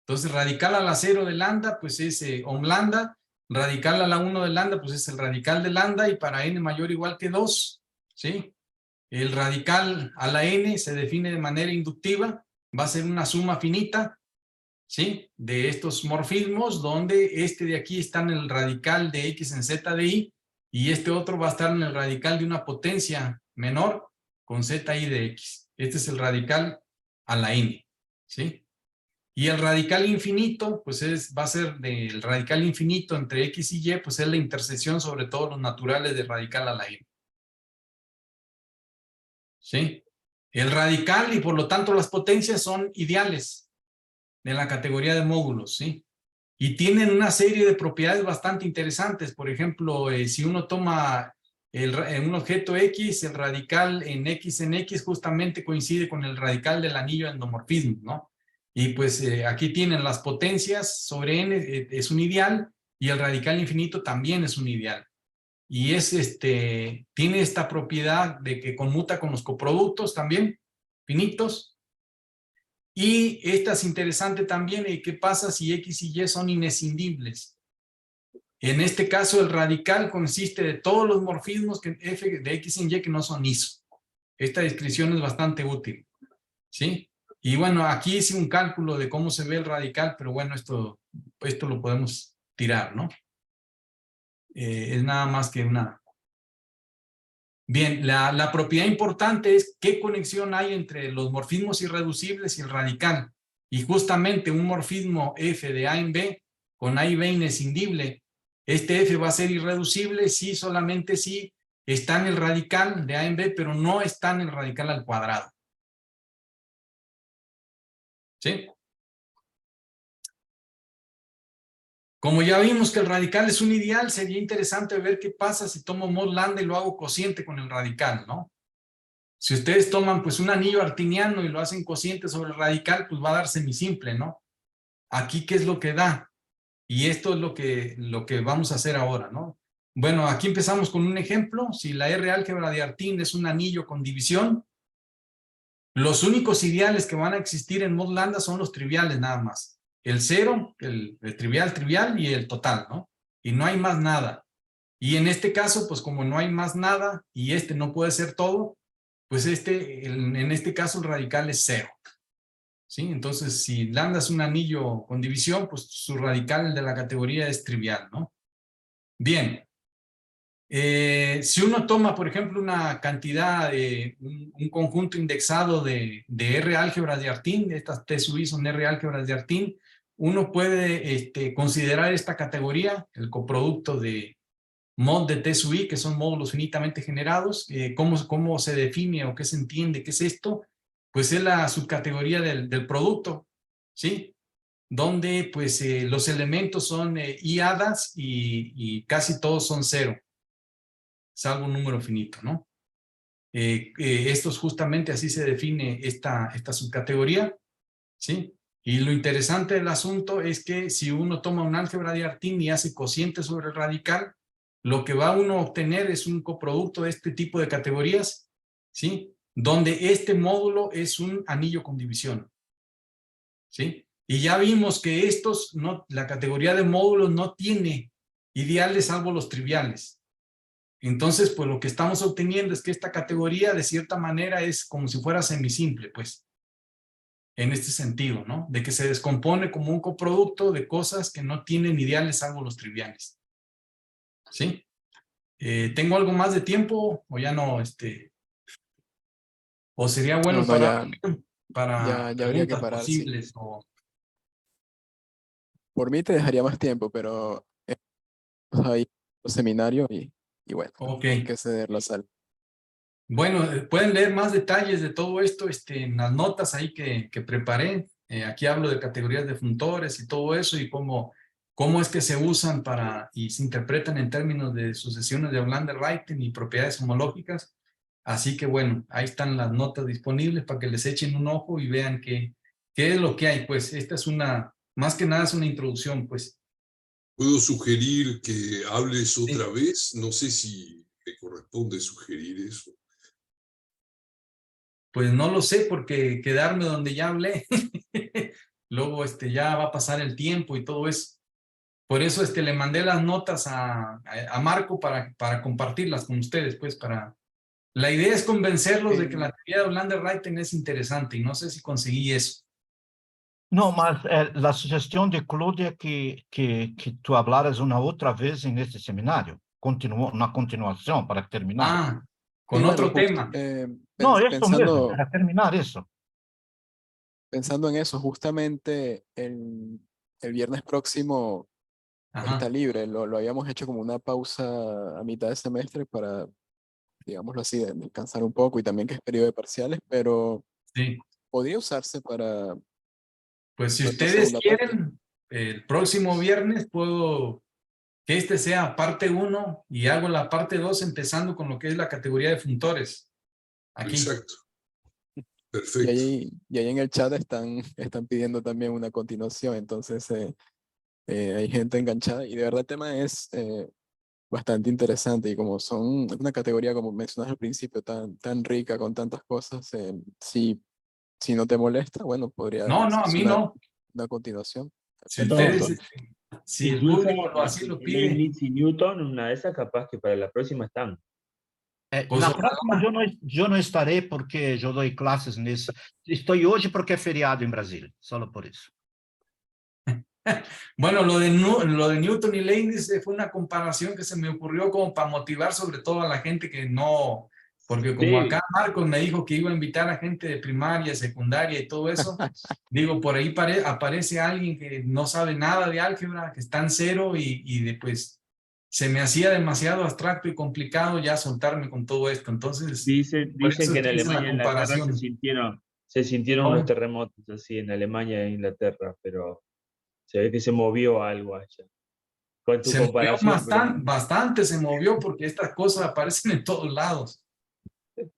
Entonces, radical a la 0 de lambda, pues es ohm lambda. Radical a la 1 de lambda, pues es el radical de lambda. Y para n mayor o igual que 2, ¿sí? El radical a la n se define de manera inductiva. Va a ser una suma finita, ¿sí? De estos morfismos, donde este de aquí está en el radical de x en z de y, y este otro va a estar en el radical de una potencia menor con zi de x. Este es el radical a la n, ¿sí? Y el radical infinito, pues va a ser del radical infinito entre x y y, pues es la intersección sobre todos los naturales de radical a la n. ¿Sí? El radical y por lo tanto las potencias son ideales de la categoría de módulos, ¿sí? Y tienen una serie de propiedades bastante interesantes. Por ejemplo, si uno toma un objeto X, el radical en X justamente coincide con el radical del anillo endomorfismo, ¿no? Y pues aquí tienen las potencias sobre n, es un ideal, y el radical infinito también es un ideal. Y tiene esta propiedad de que conmuta con los coproductos también, finitos. Y esta es interesante también, ¿qué pasa si X y Y son inescindibles? En este caso, el radical consiste de todos los morfismos F de X en Y que no son iso. Esta descripción es bastante útil, ¿sí? Y bueno, aquí hice un cálculo de cómo se ve el radical, pero bueno, esto lo podemos tirar, ¿no? Es nada más que una... Bien, la propiedad importante es qué conexión hay entre los morfismos irreducibles y el radical. Y justamente un morfismo F de A en B con A y B inescindible, este F va a ser irreducible si solamente si está en el radical de A en B, pero no está en el radical al cuadrado. ¿Sí? Como ya vimos que el radical es un ideal, sería interesante ver qué pasa si tomo mod lambda y lo hago cociente con el radical, ¿no? Si ustedes toman pues un anillo artiniano y lo hacen cociente sobre el radical, pues va a dar semisimple, ¿no? Aquí, ¿qué es lo que da? Y esto es lo que vamos a hacer ahora, ¿no? Bueno, aquí empezamos con un ejemplo. Si la R álgebra de Artin es un anillo con división, los únicos ideales que van a existir en mod lambda son los triviales nada más. El 0, el trivial y el total, ¿no? Y no hay más nada. Y en este caso, pues como no hay más nada y no puede ser todo, pues en este caso el radical es 0. ¿Sí? Entonces, si lambda es un anillo con división, pues su radical de la categoría es trivial, ¿no? Bien. Si uno toma, por ejemplo, una cantidad de un conjunto indexado de R álgebras de Artin, estas T sub I son R álgebras de Artin, uno puede considerar esta categoría, el coproducto de mod de T sub I, que son módulos finitamente generados. ¿Cómo se define o qué se entiende? ¿Qué es esto? Pues es la subcategoría del producto, ¿sí? Donde pues los elementos son I-hadas y casi todos son 0, salvo un número finito, ¿no? Estos justamente así se define esta subcategoría, ¿sí? Y lo interesante del asunto es que si uno toma un álgebra de Artin y hace cociente sobre el radical, lo que va uno a obtener es un coproducto de este tipo de categorías, ¿sí? Donde este módulo es un anillo con división, ¿sí? Y ya vimos que la categoría de módulos no tiene ideales salvo los triviales. Entonces, pues lo que estamos obteniendo es que esta categoría de cierta manera es como si fuera semisimple, pues, en este sentido, ¿no? De que se descompone como un coproducto de cosas que no tienen ideales salvo los triviales. ¿Sí? ¿Tengo algo más de tiempo o ya no? ¿O sería bueno No, parar ya para habría que preguntas parar, sí. posibles? O... Por mí te dejaría más tiempo, pero hay un seminario y bueno, Ok. hay que ceder la sal. Bueno, pueden leer más detalles de todo esto en las notas ahí que preparé. Aquí hablo de categorías de funtores y todo eso y cómo es que se usan y se interpretan en términos de sucesiones de Olander-Ruyten y propiedades homológicas. Así que bueno, ahí están las notas disponibles para que les echen un ojo y vean qué es lo que hay. Pues esta es más que nada es una introducción, pues. ¿Puedo sugerir que hables Sí. otra vez? No sé si me corresponde sugerir eso. Pues no lo sé, porque quedarme donde ya hablé, luego ya va a pasar el tiempo y todo eso. Por eso le mandé las notas a Marco para compartirlas con ustedes, pues La idea es convencerlos de que la teoría de Olander-Ruyten es interesante y no sé si conseguí eso. No, mas la sugestión de Claudia que tú hablaras una otra vez en este seminario, una continuación para terminar. Ah, Sí, con bueno, otro tema. No, esto mismo, pensando, para terminar eso. pensando en eso, justamente el viernes próximo está Ajá, libre. Lo habíamos hecho como una pausa a mitad de semestre para, digámoslo así, descansar un poco y también que es periodo de parciales, pero sí. podría usarse para Pues si esta ustedes segunda parte. quieren, el próximo viernes puedo que sea parte 1 y hago la parte 2 empezando con lo que es la categoría de funtores. Aquí. Exacto. Y Perfecto. ahí en el chat están pidiendo también una continuación, entonces hay gente enganchada y de verdad el tema es bastante interesante y como son una categoría, como mencionas al principio, tan rica con tantas cosas, si no te molesta, bueno, podría No, a hacerse mí no. una continuación. Si Perfecto. ustedes, si el Incluso público así lo pide, Leibniz y Newton, una de esas capaz que para la próxima están. pues Na ojalá. próxima eu não estarei porque eu dou classes nesse. Estou hoje porque é feriado em Brasília, só por isso. Bueno, lo de Newton y Leibniz fue una comparación que se me ocurrió como para motivar sobre todo a la gente que no, porque como Sí, acá Marcos me dijo que iba a invitar a gente de primaria, secundaria y todo eso, digo, por ahí aparece alguien que no sabe nada de álgebra, que está en cero y después se me hacía demasiado abstracto y complicado ya soltarme con todo esto. Entonces, dicen por eso que es en que hice la Alemania e Inglaterra comparación. se sintieron ¿Cómo? los terremotos así en Alemania e Inglaterra, pero se ve que se movió algo allá. Con tu Se movió comparación, pero bastante, se movió porque estas cosas aparecen en todos lados. se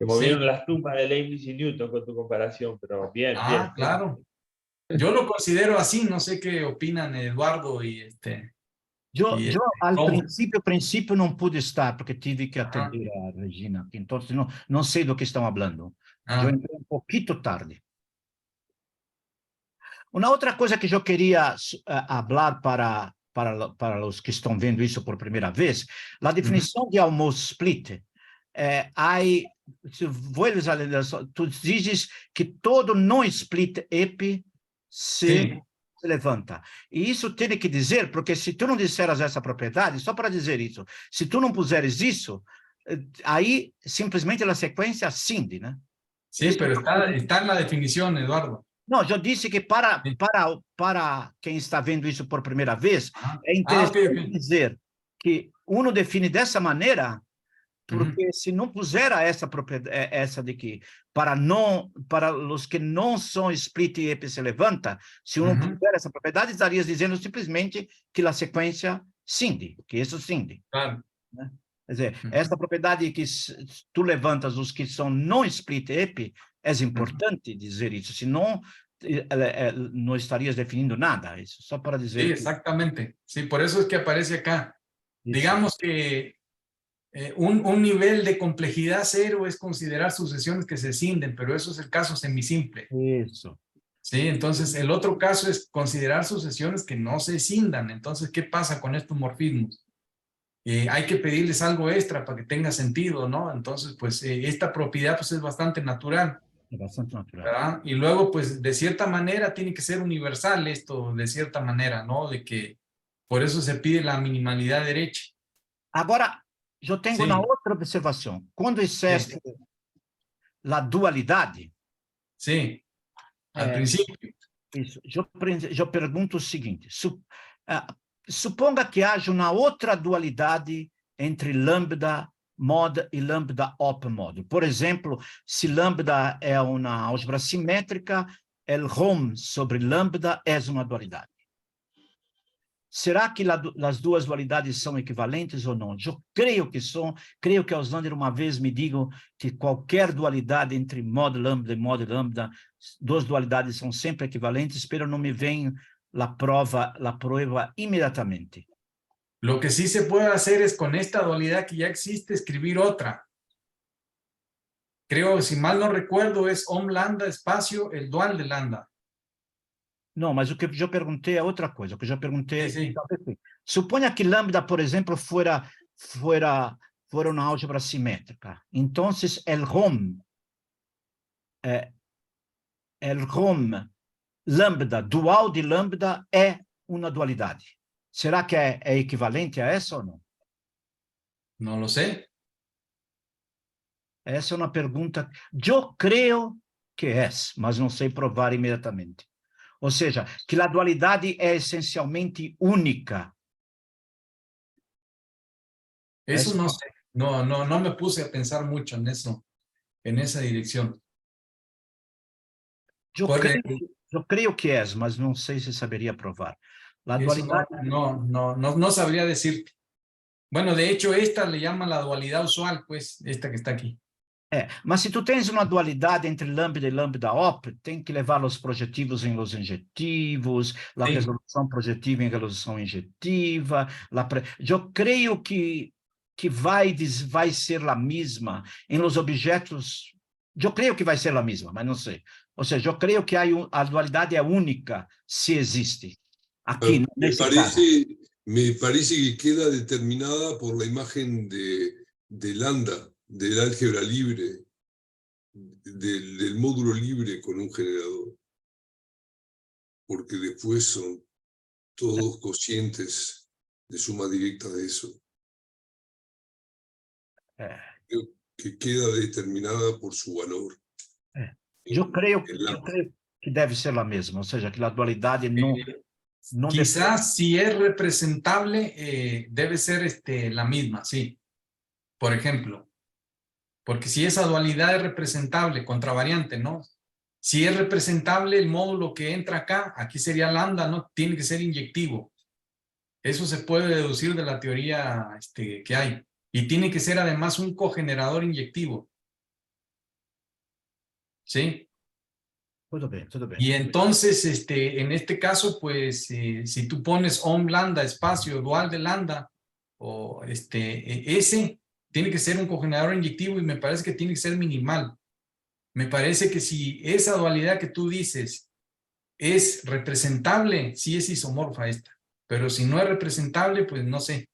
Sí. movieron las tumbas de Leibniz y Newton con tu comparación, pero bien, bien. Claro. Yo lo considero así, no sé qué opinan Eduardo y Eu, ao ¿cómo? princípio, não pude estar, porque tive que atender a Regina, então não sei do que estão falando. Eu entrei um pouquinho tarde. Uma outra coisa que eu queria falar para os que estão vendo isso por primeira vez, a definição de almost split. Tu dizes que todo não split EP se levanta. E isso tem que dizer, porque se tu não disseras essa propriedade, só para dizer isso, se tu não puseres isso, aí simplesmente a sequência ascende, né? Sí, Isso pero está en la definición, Eduardo. Não, eu disse que para quem está vendo isso por primeira vez, é interessante ok. dizer que uno define dessa maneira, porque se não puser essa propriedade, essa de que para os que não são split e EP se levanta, se uno puser essa propriedade, estarias dizendo simplesmente que a sequência scinde, que isso scinde. Claro. Né? Quer dizer, essa propriedade que tu levantas os que são não split EP, é importante dizer isso, senão não estarias definindo nada, isso só para dizer. Sí, exactamente. Sí, por eso es que aparece acá. Isso. Digamos que un nivel de complejidad 0 es considerar sucesiones que se cinden, pero eso es el caso semisimple. Eso. Sí, entonces el otro caso es considerar sucesiones que no se cindan. Entonces, ¿qué pasa con estos morfismos? Hay que pedirles algo extra para que tenga sentido, ¿no? Entonces, pues esta propiedad pues, es bastante natural. É bastante natural. ¿Verdad? Y luego, pues de cierta manera tiene que ser universal esto, de cierta manera, ¿no? De que por eso se pide la minimalidad derecha. Agora, eu tenho uma outra observação. Quando disseste la dualidade. Sí, al principio. Isso. Eu pergunto o seguinte, suponga que haja uma outra dualidade entre lambda mod e lambda op mod. Por exemplo, se lambda é uma álgebra simétrica, el ROM sobre lambda é uma dualidade. Será que as duas dualidades são equivalentes ou não? Eu creio que são. Creio que Auslander uma vez me digam que qualquer dualidade entre mod lambda e mod lambda, duas dualidades são sempre equivalentes, pero não me vem a prova imediatamente. Lo que sí se puede hacer es con esta dualidad que ya existe, escribir otra. Creo, si mal no recuerdo, es om lambda espacio el dual de lambda. Não, mas o que eu perguntei é outra coisa. O que eu perguntei Sí, sí. Suponha que lambda, por exemplo, fuera uma álgebra simétrica. Então, el ROM lambda, dual de lambda, é uma dualidade. Será que é equivalente a essa ou não? No lo sé. Essa é uma pergunta. Eu creio que é, mas não sei provar imediatamente. Ou seja, que a dualidade é essencialmente única. Eso no sé. No me puse a pensar mucho en eso, en esa dirección. Eu creio que é, mas não sei se saberia provar. La Eso dualidade... no sabría decirte. Bueno, de hecho, esta le llaman la dualidad usual, pues, esta que está aquí. Mas se tu tens uma dualidade entre lambda e lambda op, tem que levar os projetivos em los injetivos, a resolução projetiva em resolução injetiva. Eu creio que vai ser a mesma em los objetos. Eu creio que vai ser a mesma, mas não sei. Ou seja, eu creio que a dualidade é única se existe. Aqui, nesse caso. Me parece que queda determinada por la imagen de lambda, del álgebra libre, del módulo libre con un generador. Porque después son todos cocientes de suma directa de eso. Creo que queda determinada por su valor. Eu creio que deve ser a mesma, ou seja, que a dualidade não... Quizás si es representable, debe ser la misma, sí. Por ejemplo, porque si esa dualidad es representable, contravariante, ¿no? Si es representable el módulo que entra acá, aquí sería lambda, ¿no? Tiene que ser inyectivo. Eso se puede deducir de la teoría que hay. Y tiene que ser además un cogenerador inyectivo. ¿Sí? Tudo bem, tudo bem. Y entonces, en este caso, pues, si tú pones om lambda espacio dual de lambda, o ese tiene que ser un cogenerador inyectivo y me parece que tiene que ser minimal. Me parece que si esa dualidad que tú dices es representable, sí es isomorfa esta. Pero si no es representable, pues no sé.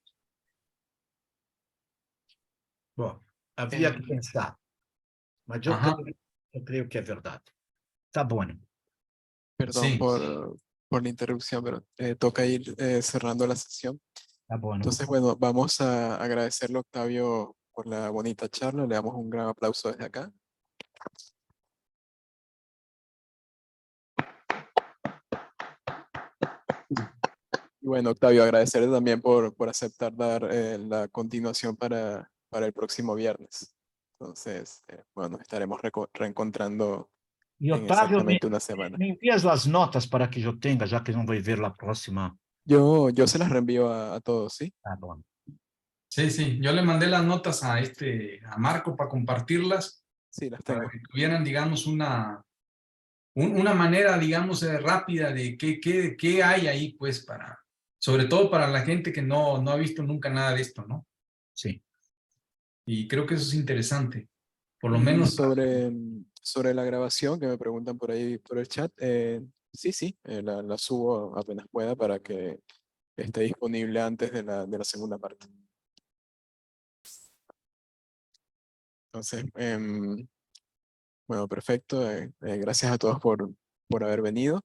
Bom, havia que pensar. Mas eu creio que é verdade. Tá bom. Perdón Sí. por la interrupción, pero toca ir cerrando la sesión. Tá bom. Entonces, bueno, vamos a agradecerle a Octavio por la bonita charla. Le damos un gran aplauso desde acá. Y bueno, Octavio, agradecerle también por aceptar dar la continuación para el próximo viernes. Entonces, bueno, estaremos reencontrando E en Otávio, exactamente una semana. me envias as notas para que eu tenha, já que não vou ver a próxima. Yo se las reenvío a todos, ¿sí? Tá bom. Sí, sí. Yo le mandé las notas a Marco para compartirlas. Sí, las Para tengo. que tuvieran, digamos, una manera, digamos, rápida de qué hay ahí, pues, sobre todo para la gente que no ha visto nunca nada de esto, ¿no? Sí. Y creo que eso es interesante. Por lo Y menos... sobre la grabación que me preguntan por ahí por el chat, sí, la subo apenas pueda para que esté disponible antes de la segunda parte. Entonces, bueno, perfecto. Gracias a todos por haber venido.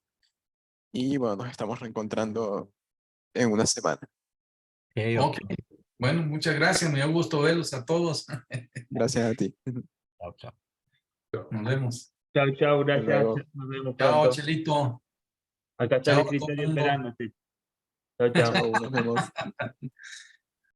Y bueno, nos estamos reencontrando en una semana. Ok. Bueno, muchas gracias. Me dio gusto verlos a todos. Gracias a ti. Tchau, tchau. Nos vemos. Chao, chao, gracias. luego. Nos vemos Chao, pronto. Chelito. Acá está Chao el a todo escritorio mundo. esperándote. Chao, chao. Chao, nos vemos.